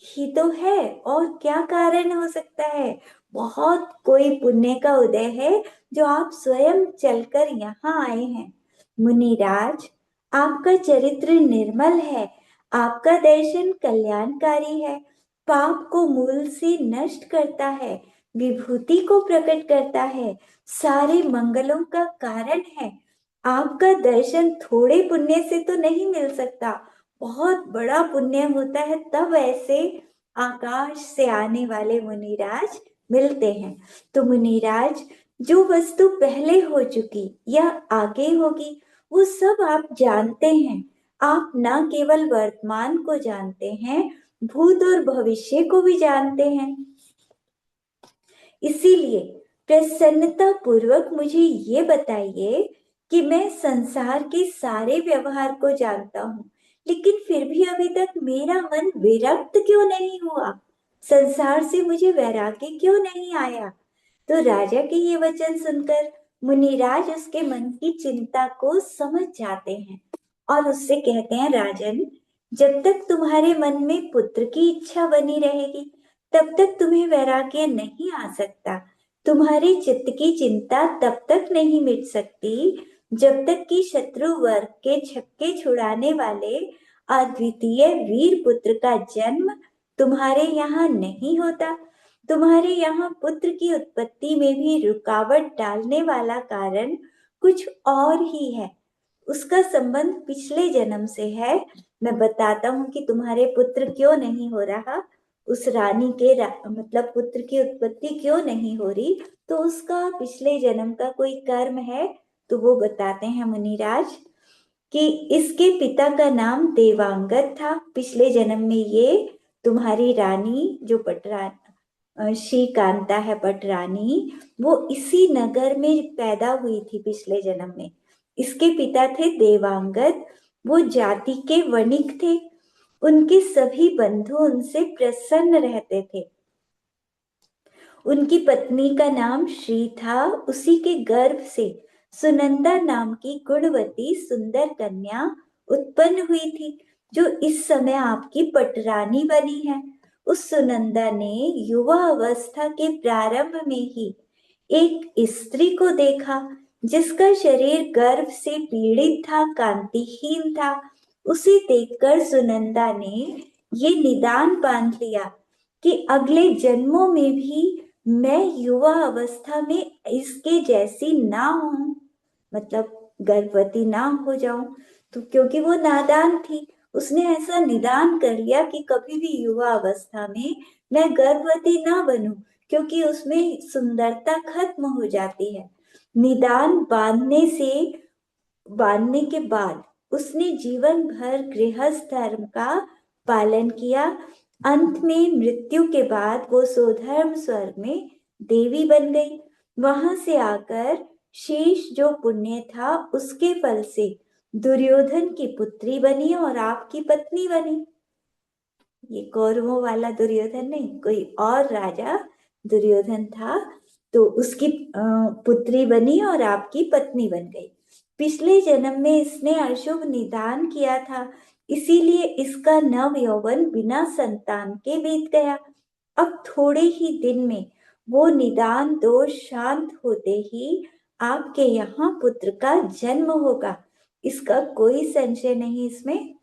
ही तो है, और क्या कारण हो सकता है। बहुत कोई पुण्य का उदय है जो आप स्वयं चलकर यहाँ आए हैं। मुनिराज, आपका चरित्र निर्मल है, आपका दर्शन कल्याणकारी है, पाप को मूल से नष्ट करता है, विभूति को प्रकट करता है, सारे मंगलों का कारण है। आपका दर्शन थोड़े पुण्य से तो नहीं मिल सकता, बहुत बड़ा पुण्य होता है तब ऐसे आकाश से आने वाले मुनिराज मिलते हैं। तो मुनिराज, जो वस्तु पहले हो चुकी या आगे होगी वो सब आप जानते हैं। आप न केवल वर्तमान को जानते हैं, भूत और भविष्य को भी जानते हैं। इसीलिए प्रसन्नता पूर्वक मुझे ये बताइए कि मैं संसार के सारे व्यवहार को जानता हूँ, लेकिन फिर भी अभी तक मेरा मन विरक्त क्यों नहीं हुआ, संसार से मुझे वैराग्य क्यों नहीं आया। तो राजा के ये वचन सुनकर मुनिराज उसके मन की चिंता को समझ जाते हैं और उससे कहते हैं, राजन, जब तक तुम्हारे मन में पुत्र की इच्छा बनी रहेगी तब तक तुम्हें वैराग्य नहीं आ सकता। तुम्हारी चित्त की चिंता तब तक नहीं मिट सकती जब तक कि शत्रु वर्ग के छक्के छुड़ाने वाले अद्वितीय वीर पुत्र का जन्म तुम्हारे यहाँ नहीं होता। तुम्हारे यहाँ पुत्र की उत्पत्ति में भी रुकावट डालने वाला कारण कुछ और ही है। उसका संबंध पिछले जन्म से है। मैं बताता हूँ कि तुम्हारे पुत्र क्यों नहीं हो रहा, उस रानी के मतलब पुत्र की उत्पत्ति क्यों नहीं हो रही, तो उसका पिछले जन्म का कोई कर्म है। तो वो बताते हैं मुनिराज कि इसके पिता का नाम देवांगद था। पिछले जन्म में ये तुम्हारी रानी जो श्रीकांता है पटरानी, वो इसी नगर में पैदा हुई थी पिछले जन्म में। इसके पिता थे देवांगद, वो जाति के वणिक थे। उनके सभी बंधु उनसे प्रसन्न रहते थे। उनकी पत्नी का नाम श्री था। उसी के गर्भ से सुनंदा नाम की गुणवती सुंदर कन्या उत्पन्न हुई थी, जो इस समय आपकी पटरानी बनी है। उस सुनंदा ने युवा अवस्था के प्रारंभ में ही एक स्त्री को देखा जिसका शरीर गर्भ से पीड़ित था, कांतिहीन था। उसे देखकर सुनंदा ने ये निदान बांध लिया कि अगले जन्मों में भी मैं युवा अवस्था में इसके जैसी ना हूं, मतलब गर्भवती ना हो जाऊं। तो क्योंकि वो नादान थी, उसने ऐसा निदान कर लिया कि कभी भी युवा अवस्था में मैं गर्भवती ना बनूं, क्योंकि उसमें सुंदरता खत्म हो जाती है। निदान बांधने के बाद उसने जीवन भर गृहस्थ धर्म का पालन किया। अंत में मृत्यु के बाद वो स्वधर्म स्वर्ग में देवी बन गई। वहां से आकर शेष जो पुण्य था उसके फल से दुर्योधन की पुत्री बनी और आपकी पत्नी बनी। ये कौरवों वाला दुर्योधन नहीं, कोई और राजा दुर्योधन था। तो उसकी पुत्री बनी और आपकी पत्नी बन गई। पिछले जन्म में इसने अशुभ निदान किया था, इसीलिए इसका नव यौवन बिना संतान के बीत गया। अब थोड़े ही दिन में वो निदान दोष शांत होते ही आपके यहाँ पुत्र का जन्म होगा, इसका कोई संशय नहीं इसमें।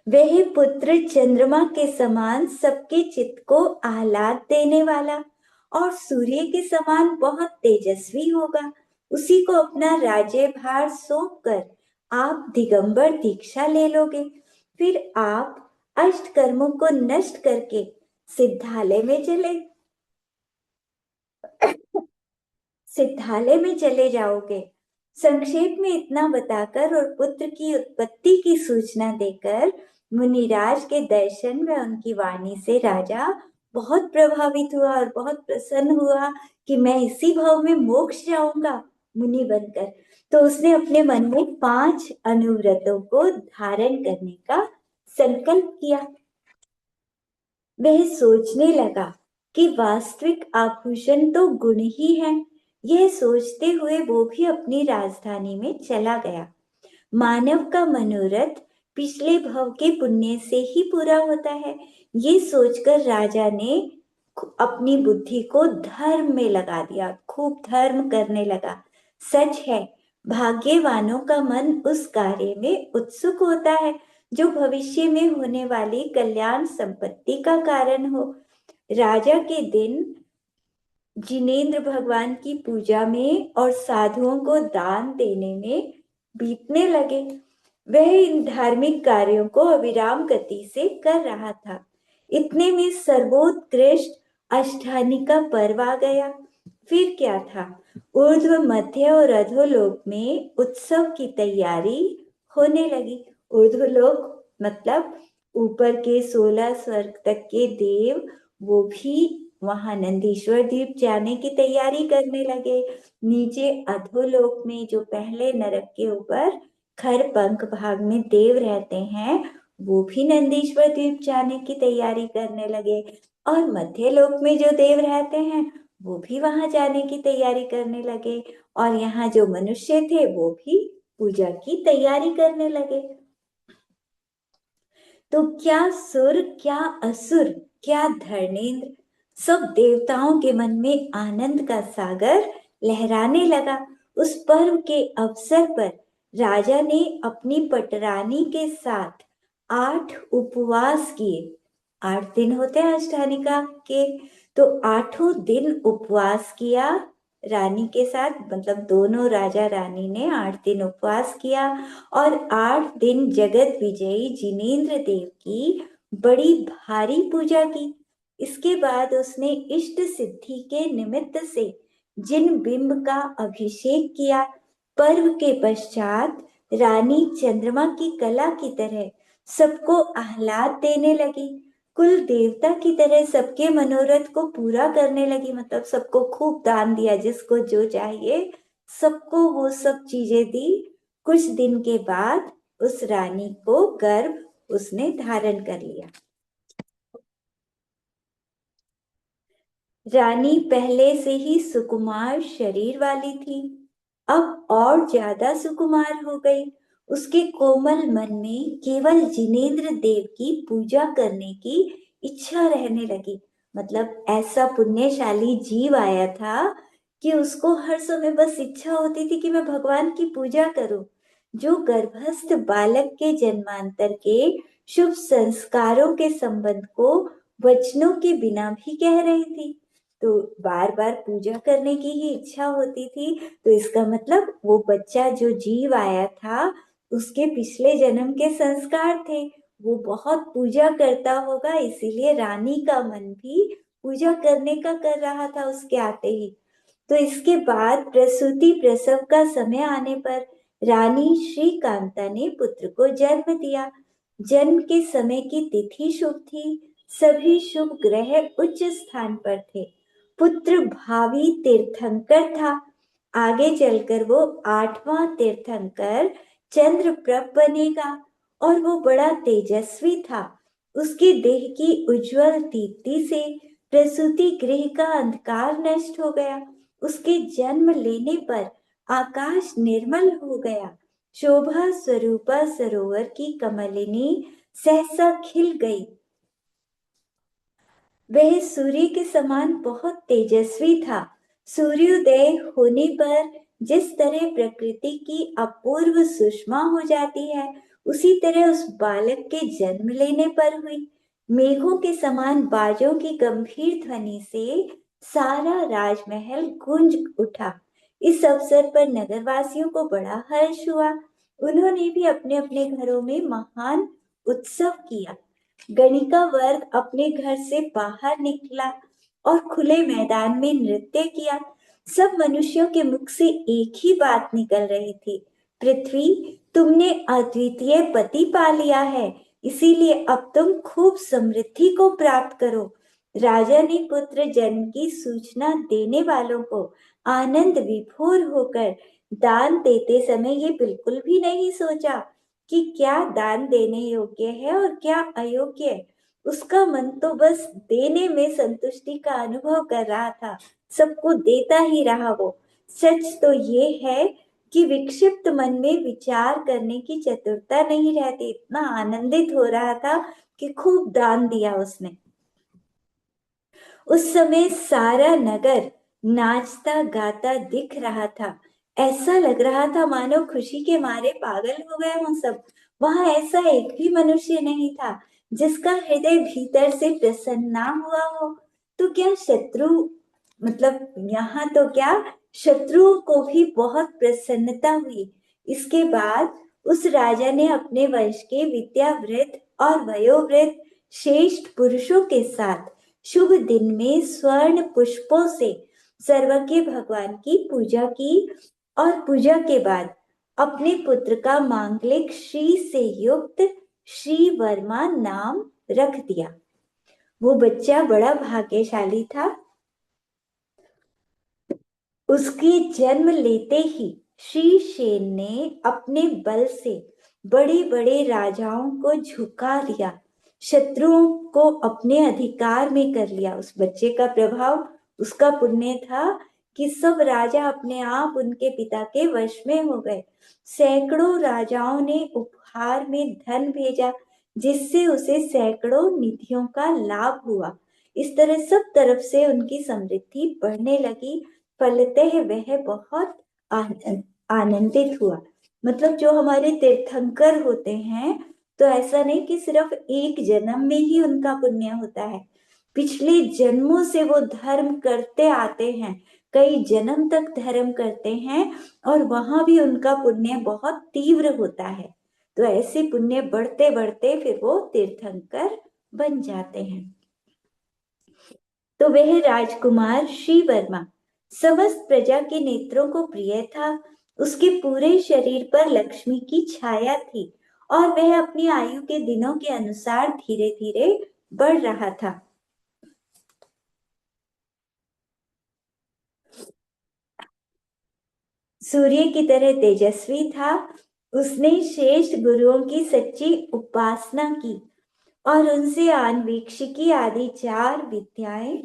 वह पुत्र चंद्रमा के समान सबके चित्त को आह्लाद देने वाला और सूर्य के समान बहुत तेजस्वी होगा। उसी को अपना राज्यभार सौंप कर आप दिगंबर दीक्षा ले लोगे। फिर आप अष्ट कर्मों को नष्ट करके सिद्धालय में चले जाओगे। संक्षेप में इतना बताकर और पुत्र की उत्पत्ति की सूचना देकर मुनिराज के दर्शन व उनकी वाणी से राजा बहुत प्रभावित हुआ और बहुत प्रसन्न हुआ कि मैं इसी भाव में मोक्ष जाऊंगा मुनि बनकर। तो उसने अपने मन में 5 अनुव्रतों को धारण करने का संकल्प किया। वह सोचने लगा कि वास्तविक आभूषण तो गुण ही है। यह सोचते हुए वो भी अपनी राजधानी में चला गया। मानव का मनोरथ पिछले भव के पुण्य से ही पूरा होता है। ये सोचकर राजा ने अपनी बुद्धि को धर्म में लगा दिया, खूब धर्म करने लगा। सच है, भाग्यवानों का मन उस कार्य में उत्सुक होता है जो भविष्य में होने वाली कल्याण संपत्ति का कारण हो। राजा के दिन जिनेंद्र भगवान की पूजा में और साधुओं को दान देने में बीतने लगे। वह इन धार्मिक कार्यों को अविराम गति से कर रहा था। इतने में सर्वोत्कृष्ट अष्टानिका पर्व आ गया। फिर क्या था, ऊर्ध्व मध्य और अधोलोक में उत्सव की तैयारी होने लगी। ऊर्ध्वलोक मतलब ऊपर के 16 स्वर्ग तक के देव, वो भी वहां नंदीश्वर द्वीप जाने की तैयारी करने लगे। नीचे अधोलोक में जो पहले नरक के ऊपर खर पंख भाग में देव रहते हैं, वो भी नंदीश्वर द्वीप जाने की तैयारी करने लगे। और मध्य लोक में जो देव रहते हैं वो भी वहां जाने की तैयारी करने लगे। और यहाँ जो मनुष्य थे वो भी पूजा की तैयारी करने लगे। तो क्या सुर, क्या असुर, क्या धर्मेंद्र, सब देवताओं के मन में आनंद का सागर लहराने लगा। उस पर्व के अवसर पर राजा ने अपनी पटरानी के साथ 8 उपवास किए। 8 दिन होते हैं अष्टानिका के, तो 8 दिन उपवास किया रानी के साथ, मतलब दोनों राजा रानी ने 8 दिन उपवास किया और 8 दिन जगत विजयी जिनेंद्र देव की बड़ी भारी पूजा की। इसके बाद उसने इष्ट सिद्धि के निमित्त से जिन बिंब का अभिषेक किया। पर्व के पश्चात रानी चंद्रमा की कला की तरह सबको आह्लाद देने लगी। कुल देवता की तरह सबके मनोरथ को पूरा करने लगी, मतलब सबको खूब दान दिया, जिसको जो चाहिए सबको वो सब चीजें दी। कुछ दिन के बाद उस रानी को गर्भ उसने धारण कर लिया। रानी पहले से ही सुकुमार शरीर वाली थी, अब और ज्यादा सुकुमार हो गई। उसके कोमल मन में केवल जिनेंद्र देव की पूजा करने की इच्छा रहने लगी। मतलब ऐसा पुण्यशाली जीव आया था कि उसको हर समय बस इच्छा होती थी कि मैं भगवान की पूजा करूं। जो गर्भस्थ बालक के जन्मांतर के शुभ संस्कारों के संबंध को वचनों के बिना भी कह रही थी, तो बार बार पूजा करने की ही इच्छा होती थी। तो इसका मतलब वो बच्चा जो जीव आया था उसके पिछले जन्म के संस्कार थे, वो बहुत पूजा करता होगा, इसीलिए रानी का मन भी पूजा करने का कर रहा था उसके आते ही। तो इसके बाद प्रसूति प्रसव का समय आने पर रानी श्रीकांता ने पुत्र को जन्म दिया। जन्म के समय की तिथि शुभ थी, सभी शुभ ग्रह उच्च स्थान पर थे। पुत्र भावी तीर्थंकर था। आगे चलकर वो 8वां तीर्थंकर चंद्रप्रभ बनेगा और वो बड़ा तेजस्वी था। उसके देह की उज्जवल दीप्ति से प्रसूति गृह का अंधकार नष्ट हो गया। उसके जन्म लेने पर आकाश निर्मल हो गया। शोभा स्वरूपा सरोवर की कमलिनी सहसा खिल गई। वह सूर्य के समान बहुत तेजस्वी था। सूर्योदय होने पर जिस तरह प्रकृति की अपूर्व सुषमा हो जाती है, उसी तरह उस बालक के जन्म लेने पर हुई। मेघों के समान बाजों की गंभीर ध्वनि से सारा राजमहल गूंज उठा। इस अवसर पर नगरवासियों को बड़ा हर्ष हुआ। उन्होंने भी अपने अपने घरों में महान उत्सव किया। गणिका वर्ग अपने घर से बाहर निकला और खुले मैदान में नृत्य किया। सब मनुष्यों के मुख से एक ही बात निकल रही थी, पृथ्वी, तुमने अद्वितीय पति पा लिया है, इसीलिए अब तुम खूब समृद्धि को प्राप्त करो। राजा ने पुत्र जन्म की सूचना देने वालों को आनंद विभोर होकर दान देते समय ये बिल्कुल भी नहीं सोचा कि क्या दान देने योग्य है और क्या अयोग्य। उसका मन तो बस देने में संतुष्टि का अनुभव कर रहा था, सबको देता ही रहा वो। सच तो ये है कि विक्षिप्त मन में विचार करने की चतुरता नहीं रहती। इतना आनंदित हो रहा था कि खूब दान दिया उसने। उस समय सारा नगर नाचता गाता दिख रहा था। ऐसा लग रहा था मानो खुशी के मारे पागल हो गए हों सब। वहां ऐसा एक भी मनुष्य नहीं था जिसका हृदय भीतर से प्रसन्न ना हुआ हो। तो क्या शत्रु, मतलब यहाँ तो क्या शत्रुओं को भी बहुत प्रसन्नता हुई। इसके बाद उस राजा ने अपने वंश के विद्यावृद्ध और वयोवृद्ध श्रेष्ठ पुरुषों के साथ शुभ दिन में स्वर्ण पुष्पों से सर्वज्ञ भगवान की पूजा की और पूजा के बाद अपने पुत्र का मांगलिक श्री से युक्त श्री वर्मा नाम रख दिया। वो बच्चा बड़ा भाग्यशाली था। उसके जन्म लेते ही श्री सेन ने अपने बल से बड़े बड़े राजाओं को झुका लिया, शत्रुओं को अपने अधिकार में कर लिया। उस बच्चे का प्रभाव, उसका पुण्य था कि सब राजा अपने आप उनके पिता के वश में हो गए। सैकड़ों राजाओं ने उपहार में धन भेजा, जिससे उसे सैकड़ों निधियों का लाभ हुआ। इस तरह सब तरफ से उनकी समृद्धि बढ़ने लगी। फलतः वह बहुत आनंदित हुआ। मतलब जो हमारे तीर्थंकर होते हैं, तो ऐसा नहीं कि सिर्फ एक जन्म में ही उनका पुण्य होता है, पिछले जन्मों से वो धर्म करते आते हैं, कई जन्म तक धर्म करते हैं और वहां भी उनका पुण्य बहुत तीव्र होता है। तो ऐसे पुण्य बढ़ते बढ़ते फिर वो तीर्थंकर बन जाते हैं। तो वह राजकुमार श्री वर्मा समस्त प्रजा के नेत्रों को प्रिय था। उसके पूरे शरीर पर लक्ष्मी की छाया थी और वह अपनी आयु के दिनों के अनुसार धीरे धीरे बढ़ रहा था। सूर्य की तरह तेजस्वी था। उसने श्रेष्ठ गुरुओं की सच्ची उपासना की और उनसे आन्वीक्षिकी आदि 4 विद्याएं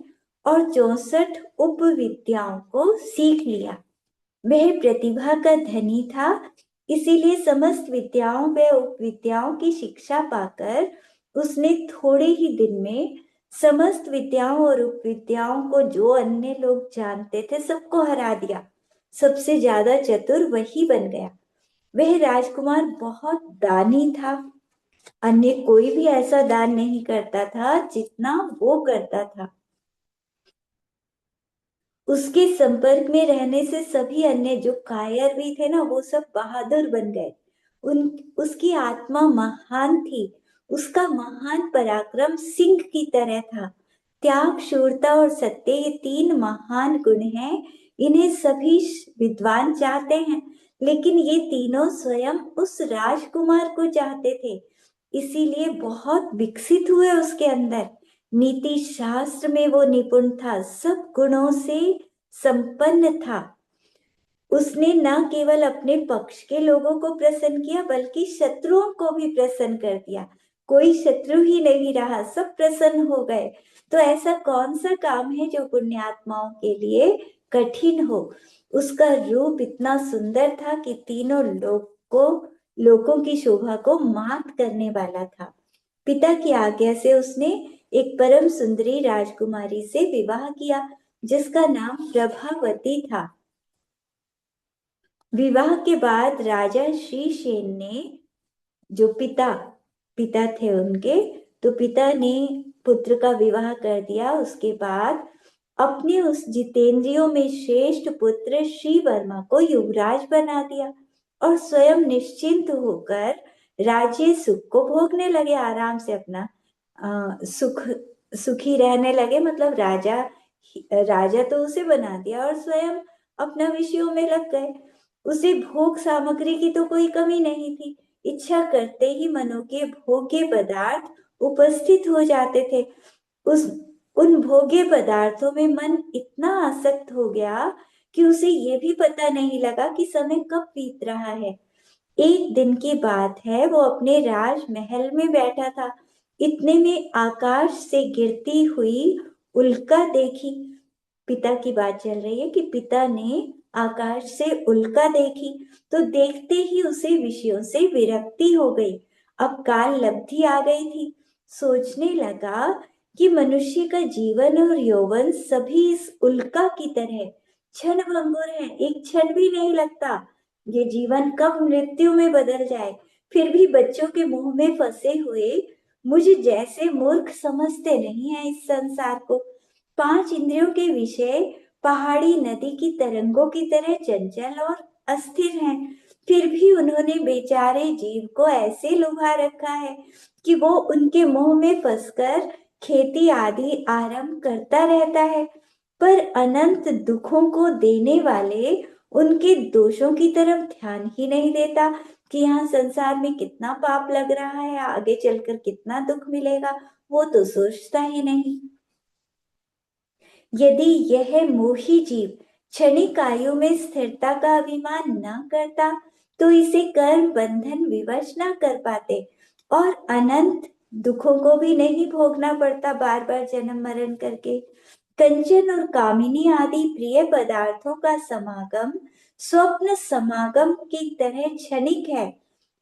और 64 उप विद्याओं को सीख लिया। वह प्रतिभा का धनी था, इसीलिए समस्त विद्याओं व उपविद्याओं की शिक्षा पाकर उसने थोड़े ही दिन में समस्त विद्याओं और उपविद्याओं को जो अन्य लोग जानते थे सबको हरा दिया। सबसे ज्यादा चतुर वही बन गया। वह राजकुमार बहुत दानी था। अन्य कोई भी ऐसा दान नहीं करता था जितना वो करता था। उसके संपर्क में रहने से सभी अन्य जो कायर भी थे ना, वो सब बहादुर बन गए। उन उसकी आत्मा महान थी। उसका महान पराक्रम सिंह की तरह था। त्याग, शूरता और सत्य, ये 3 महान गुण हैं। इन्हें सभी विद्वान चाहते हैं, लेकिन ये तीनों स्वयं उस राजकुमार को चाहते थे। इसीलिए बहुत विकसित हुए उसके अंदर। नीति शास्त्र में वो निपुण था, सब गुणों से संपन्न था। उसने न केवल अपने पक्ष के लोगों को प्रसन्न किया, बल्कि शत्रुओं को भी प्रसन्न कर दिया। कोई शत्रु ही नहीं रहा, सब प्रसन्न हो गए। तो ऐसा कौन सा काम है जो पुण्यात्माओं के लिए कठिन हो। उसका रूप इतना सुंदर था कि तीनों लोगों की शोभा को मात करने वाला था। पिता की आज्ञा से उसने एक परम सुंदरी राजकुमारी से विवाह किया जिसका नाम प्रभावती था। विवाह के बाद राजा श्रीसेन ने, जो पिता पिता थे उनके, तो पिता ने पुत्र का विवाह कर दिया। उसके बाद अपने उस जितेंद्रियों में श्रेष्ठ पुत्र श्री वर्मा को युवराज बना दिया और स्वयं निश्चिंत होकर राज्य सुख को भोगने लगे। आराम से अपना सुखी रहने लगे। मतलब राजा राजा तो उसे बना दिया और स्वयं अपना विषयों में लग गए। उसे भोग सामग्री की तो कोई कमी नहीं थी। इच्छा करते ही मनो के भोग्य पदार्थ उपस्थित हो जाते थे। उस उन भोग्य पदार्थों में मन इतना आसक्त हो गया कि उसे ये भी पता नहीं लगा कि समय कब बीत रहा है। एक दिन की बात है, वो अपने राजमहल में बैठा था। इतने में आकाश से गिरती हुई उल्का देखी। पिता की बात चल रही है कि पिता ने आकाश से उल्का देखी तो देखते ही उसे विषयों से विरक्ति हो गई। अब काल लब्धि आ गई थी। सोचने लगा कि मनुष्य का जीवन और यौवन सभी इस उल्का की तरह क्षण भंगुर है, एक क्षण भी नहीं लगता। ये जीवन कब मृत्यु में बदल जाए। फिर भी बच्चों के मुंह में फंसे हुए मुझे जैसे मूर्ख समझते नहीं है इस संसार को। पांच इंद्रियों के विषय पहाड़ी नदी की तरंगों की तरह चंचल और अस्थिर हैं। फिर भी उन्होंने बेचारे जीव को ऐसे लुभा रखा है कि वो उनके मुंह में फंसकर खेती आदि आरंभ करता रहता है, पर अनंत दुखों को देने वाले उनके दोषों की तरफ ध्यान ही नहीं देता कि यहाँ संसार में कितना पाप लग रहा है, आगे चलकर कितना दुख मिलेगा, वो तो सोचता ही नहीं। यदि यह मोही जीव क्षणिक आयु में स्थिरता का अभिमान न करता तो इसे कर्म बंधन विवश न कर पाते और अनंत दुखों को भी नहीं भोगना पड़ता बार बार जन्म मरण करके। कंचन और कामिनी आदि प्रिय पदार्थों का समागम स्वप्न समागम की तरह क्षणिक है,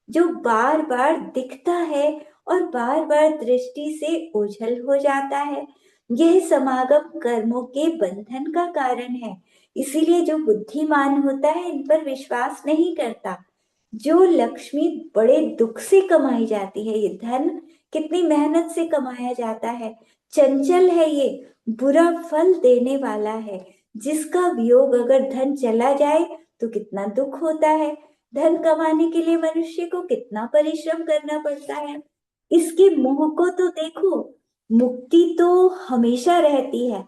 जो बार बार दिखता है और बार बार दृष्टि से ओझल हो जाता है। यह समागम कर्मों के बंधन का कारण है। इसीलिए जो बुद्धिमान होता है इन पर विश्वास नहीं करता। जो लक्ष्मी बड़े दुख से कमाई जाती है, ये धन कितनी मेहनत से कमाया जाता है, चंचल है, ये बुरा फल देने वाला है। जिसका वियोग अगर धन चला जाए तो कितना दुख होता है। धन कमाने के लिए मनुष्य को कितना परिश्रम करना पड़ता है। इसके मोह को तो देखो, मुक्ति तो हमेशा रहती है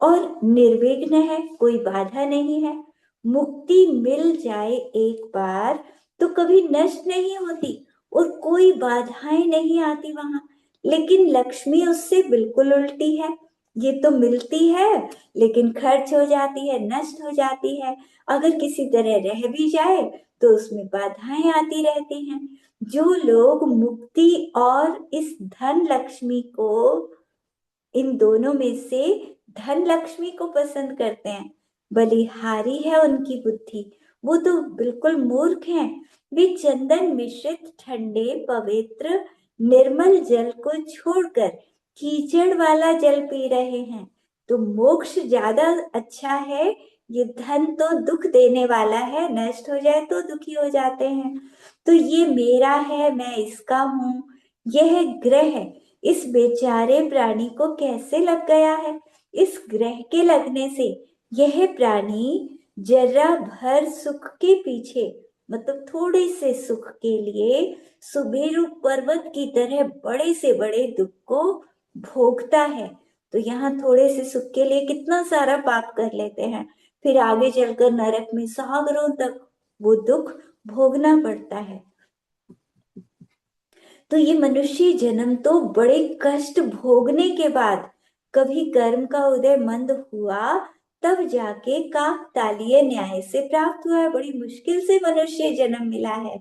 और निर्विघ्न है, कोई बाधा नहीं है। मुक्ति मिल जाए एक बार तो कभी नष्ट नहीं होती और कोई बाधाएं नहीं आती वहां। लेकिन लक्ष्मी उससे बिल्कुल उल्टी है। ये तो मिलती है लेकिन खर्च हो जाती है, नष्ट हो जाती है। अगर किसी तरह रह भी जाए तो उसमें बाधाएं आती रहती हैं। जो लोग मुक्ति और इस धन लक्ष्मी को, इन दोनों में से धन लक्ष्मी को पसंद करते हैं, बलिहारी है उनकी बुद्धि। वो तो बिल्कुल मूर्ख हैं। वे चंदन मिश्रित ठंडे पवित्र निर्मल जल को छोड़कर कीचड़ वाला जल पी रहे हैं। तो मोक्ष ज्यादा अच्छा है। ये धन तो दुख देने वाला है, नष्ट हो जाए तो दुखी हो जाते हैं। तो ये मेरा है, मैं इसका हूं, यह ग्रह इस बेचारे प्राणी को कैसे लग गया है। इस ग्रह के लगने से यह प्राणी जरा भर सुख के पीछे, मतलब थोड़े से सुख के लिए सुमेरु पर्वत की तरह बड़े से बड़े दुख को भोगता है। तो यहाँ थोड़े से सुख के लिए कितना सारा पाप कर लेते हैं, फिर आगे चलकर नरक में सागरों तक वो दुख भोगना पड़ता है। तो ये मनुष्य जन्म तो बड़े कष्ट भोगने के बाद कभी कर्म का उदय मंद हुआ, तब जाके काकतालीय न्याय से प्राप्त हुआ है। बड़ी मुश्किल से मनुष्य जन्म मिला है।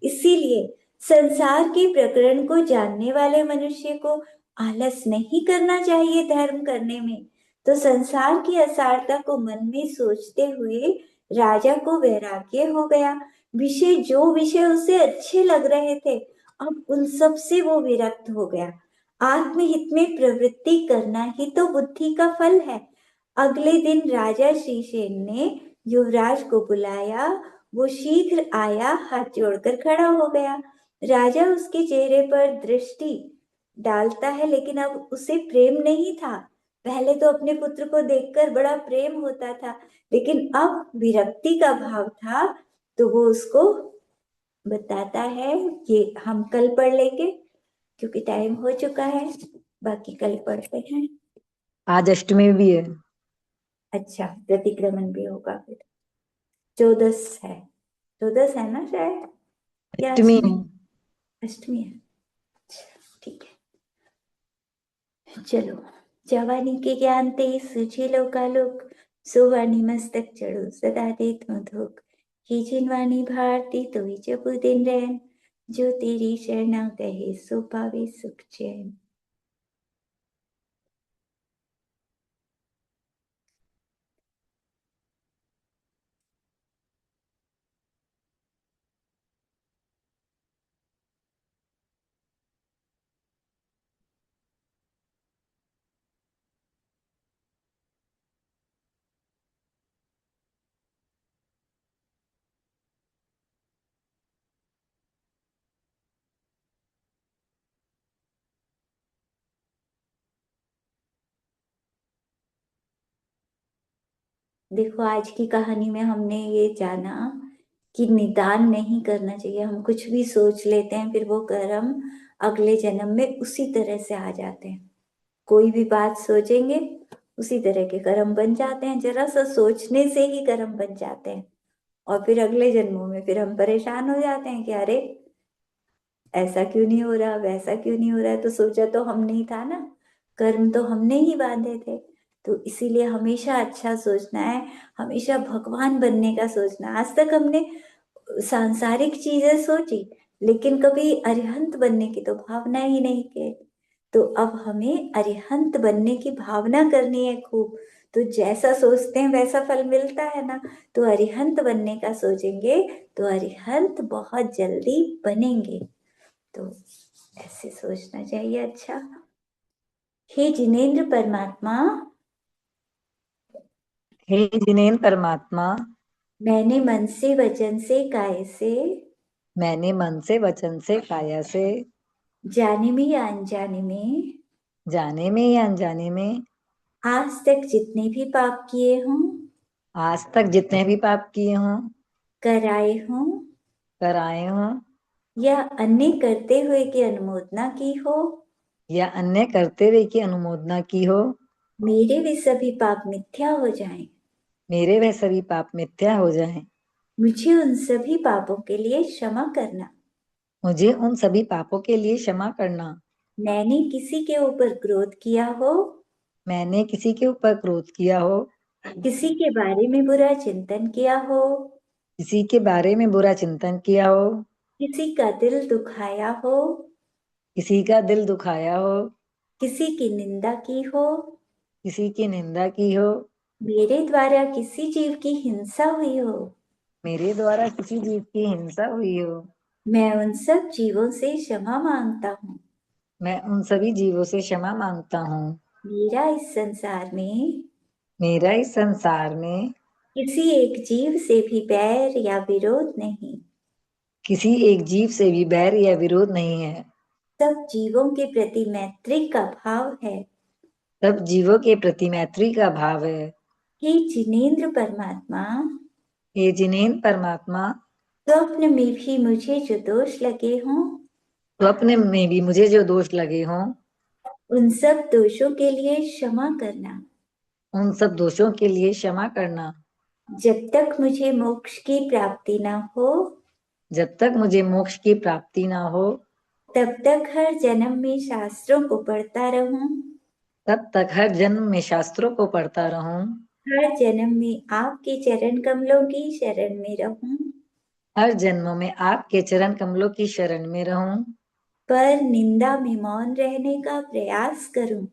इसीलिए संसार के प्रकरण को जानने वाले मनुष्य को आलस नहीं करना चाहिए धर्म करने में। तो संसार की असारता को मन में सोचते हुए राजा को वैराग्य हो गया। विषय जो विषय उसे अच्छे लग रहे थे, अब उन सब से वो विरक्त हो गया। आत्महित में प्रवृत्ति करना ही तो बुद्धि का फल है। अगले दिन राजा श्रीसेन ने युवराज को बुलाया। वो शीघ्र आया, हाथ जोड़कर खड़ा हो गया। राजा उसके चेहरे पर दृष्टि डालता है, लेकिन अब उसे प्रेम नहीं था। पहले तो अपने पुत्र को देखकर बड़ा प्रेम होता था, लेकिन अब विरक्ति का भाव था। तो वो उसको बताता है, ये हम कल पढ़ लेंगे क्योंकि टाइम हो चुका है। बाकी कल पढ़ते हैं। आज अष्टमी भी है। अच्छा, प्रतिक्रमण भी होगा फिर। 14 है, 14 है ना शायद, या अष्टमी अष्टमी? है। अष्टमी है। अच्छा, ठीक है। चलो। जवानी के ज्ञान ते सुझे लोकालोक, सोवानी मस्तक चढ़ो सदा देत मधोक। ही जिनवानी भारती तो ही जबु दिन रैन, जो तेरी शरणा कहे सो पावे सुख चैन। देखो, आज की कहानी में हमने ये जाना कि निदान नहीं करना चाहिए। हम कुछ भी सोच लेते हैं, फिर वो कर्म अगले जन्म में उसी तरह से आ जाते हैं। कोई भी बात सोचेंगे, उसी तरह के कर्म बन जाते हैं। जरा सा सोचने से ही कर्म बन जाते हैं, और फिर अगले जन्मों में फिर हम परेशान हो जाते हैं कि अरे, ऐसा क्यों नहीं हो रहा, वैसा क्यों नहीं हो रहा है। तो सोचा तो हमने ही था ना, कर्म तो हमने ही बांधे थे। तो इसीलिए हमेशा अच्छा सोचना है, हमेशा भगवान बनने का सोचना। आज तक हमने सांसारिक चीजें सोची, लेकिन कभी अरिहंत बनने की तो भावना ही नहीं की। तो अब हमें अरिहंत बनने की भावना करनी है खूब। तो जैसा सोचते हैं वैसा फल मिलता है ना। तो अरिहंत बनने का सोचेंगे तो अरिहंत बहुत जल्दी बनेंगे। तो ऐसे सोचना चाहिए। अच्छा, हे जिनेन्द्र परमात्मा, हे जिनेन्द्र परमात्मा, मैंने मन से वचन से काया से, मैंने मन से वचन से काया से, जाने में या अनजाने में, जाने में या अनजाने में, आज तक जितने भी पाप किए हों, आज तक जितने भी पाप किए हों, कराए हों, कराए हों, या अन्य करते हुए की अनुमोदना की हो, या अन्य करते हुए की अनुमोदना की हो, मेरे वे सभी पाप मिथ्या हो जाएं। मेरे वह सभी पाप मिथ्या हो जाएं। मुझे उन सभी पापों के लिए क्षमा करना। मुझे उन सभी पापों के लिए क्षमा करना। मैंने किसी के ऊपर क्रोध किया हो, मैंने किसी के ऊपर क्रोध किया हो, किसी के बारे में बुरा चिंतन किया हो, किसी के बारे में बुरा चिंतन किया हो, किसी का दिल दुखाया हो, किसी का दिल दुखाया हो, किसी की निंदा की हो, किसी की निंदा की हो, मेरे द्वारा किसी जीव की हिंसा हुई हो, मेरे द्वारा किसी जीव की हिंसा हुई हो, मैं उन सब जीवों से क्षमा मांगता हूँ। मैं उन सभी जीवों से क्षमा मांगता हूँ। मेरा इस संसार में मेरा इस संसार में किसी एक जीव से भी बैर या विरोध नहीं। किसी एक जीव से भी बैर या विरोध नहीं है। सब जीवों के प्रति मैत्री का भाव है। सब जीवों के प्रति मैत्री का भाव है। हे जिनेन्द्र परमात्मा, हे जिनेन्द्र परमात्मा, स्वप्न में भी मुझे जो दोष लगे हों, स्वप्न में भी मुझे जो दोष लगे हों, उन सब दोषों के लिए क्षमा करना। उन सब दोषों के लिए क्षमा करना। जब तक मुझे मोक्ष की प्राप्ति न हो, जब तक मुझे मोक्ष की प्राप्ति ना हो, तब तक हर जन्म में शास्त्रों को पढ़ता रहूं। तब तक हर जन्म में शास्त्रों को पढ़ता रहूं। हर जन्म में आपके चरण कमलों की शरण में रहूं। हर जन्म में आपके चरण कमलों की शरण में रहूं। पर निंदा में मौन रहने का प्रयास करूं।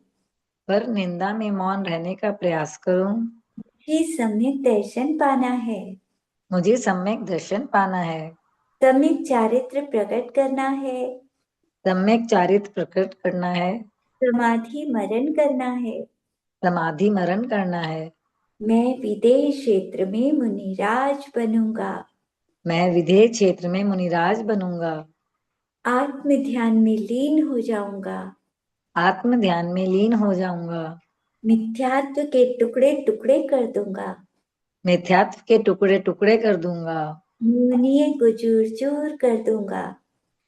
पर निंदा में मौन रहने का प्रयास करूं। मुझे सम्यक दर्शन पाना है। मुझे सम्यक दर्शन पाना है। सम्यक चारित्र प्रकट करना है। सम्यक चारित्र प्रकट करना है। समाधि मरण करना है। समाधि मरण करना है। मैं विदेश क्षेत्र में मुनिराज बनूंगा। मैं विदेह क्षेत्र में मुनिराज बनूंगा। आत्म ध्यान में लीन हो जाऊंगा। आत्म ध्यान में लीन हो जाऊंगा। मिथ्यात्व के टुकड़े टुकड़े कर दूंगा। मिथ्यात्व के टुकड़े टुकड़े कर दूंगा। मोहनीय को चूर चूर कर दूंगा।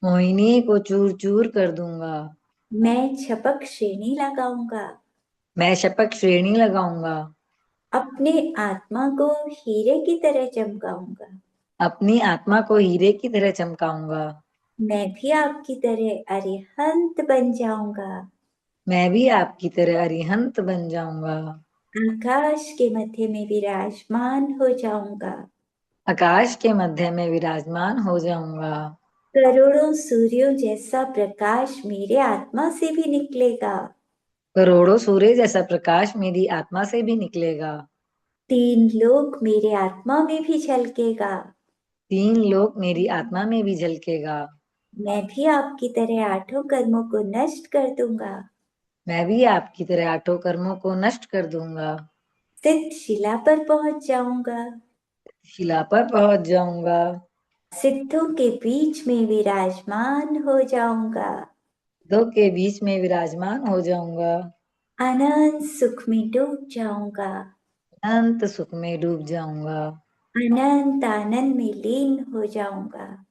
मोहिनी को चूर चूर कर दूंगा। मैं छपक श्रेणी लगाऊंगा। मैं शपथ श्रेणी लगाऊंगा। अपने आत्मा को हीरे की तरह चमकाऊंगा। अपनी आत्मा को हीरे की तरह चमकाऊंगा। मैं भी आपकी तरह अरिहंत बन जाऊंगा। मैं भी आपकी तरह अरिहंत बन जाऊंगा। आकाश के मध्य में विराजमान हो जाऊंगा। आकाश के मध्य में विराजमान हो जाऊंगा। करोड़ों सूर्यों जैसा प्रकाश मेरे आत्मा से भी निकलेगा। करोड़ों सूर्य जैसा प्रकाश मेरी आत्मा से भी निकलेगा। तीन लोक मेरे आत्मा में भी झलकेगा। तीन लोक मेरी आत्मा में भी झलकेगा। मैं भी आपकी तरह आठों कर्मों को नष्ट कर दूंगा। मैं भी आपकी तरह आठों कर्मों को नष्ट कर दूंगा। सिद्ध शिला पर पहुंच जाऊंगा। शिला पर पहुंच जाऊंगा। सिद्धों के बीच में विराजमान हो जाऊंगा। दो के बीच में विराजमान हो जाऊंगा। अनंत सुख में डूब जाऊंगा। अनंत सुख में डूब जाऊंगा। अनंत आनंद में लीन हो जाऊंगा।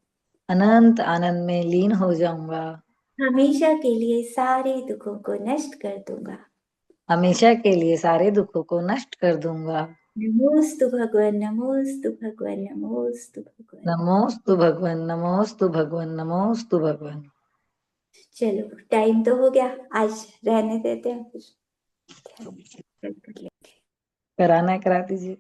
अनंत आनंद में लीन हो जाऊंगा। हमेशा के लिए सारे दुखों को नष्ट कर दूंगा। हमेशा के लिए सारे दुखों को नष्ट कर दूंगा। नमोस्तु भगवान, नमोस्तु भगवान, नमोस्तु भगवान। नमोस्तु भगवन, नमोस्तु भगवन, नमोस्तु भगवन। चलो टाइम तो हो गया, आज रहने देते हैं फिर। कल कर लेंगे। कराना है करा दीजिए।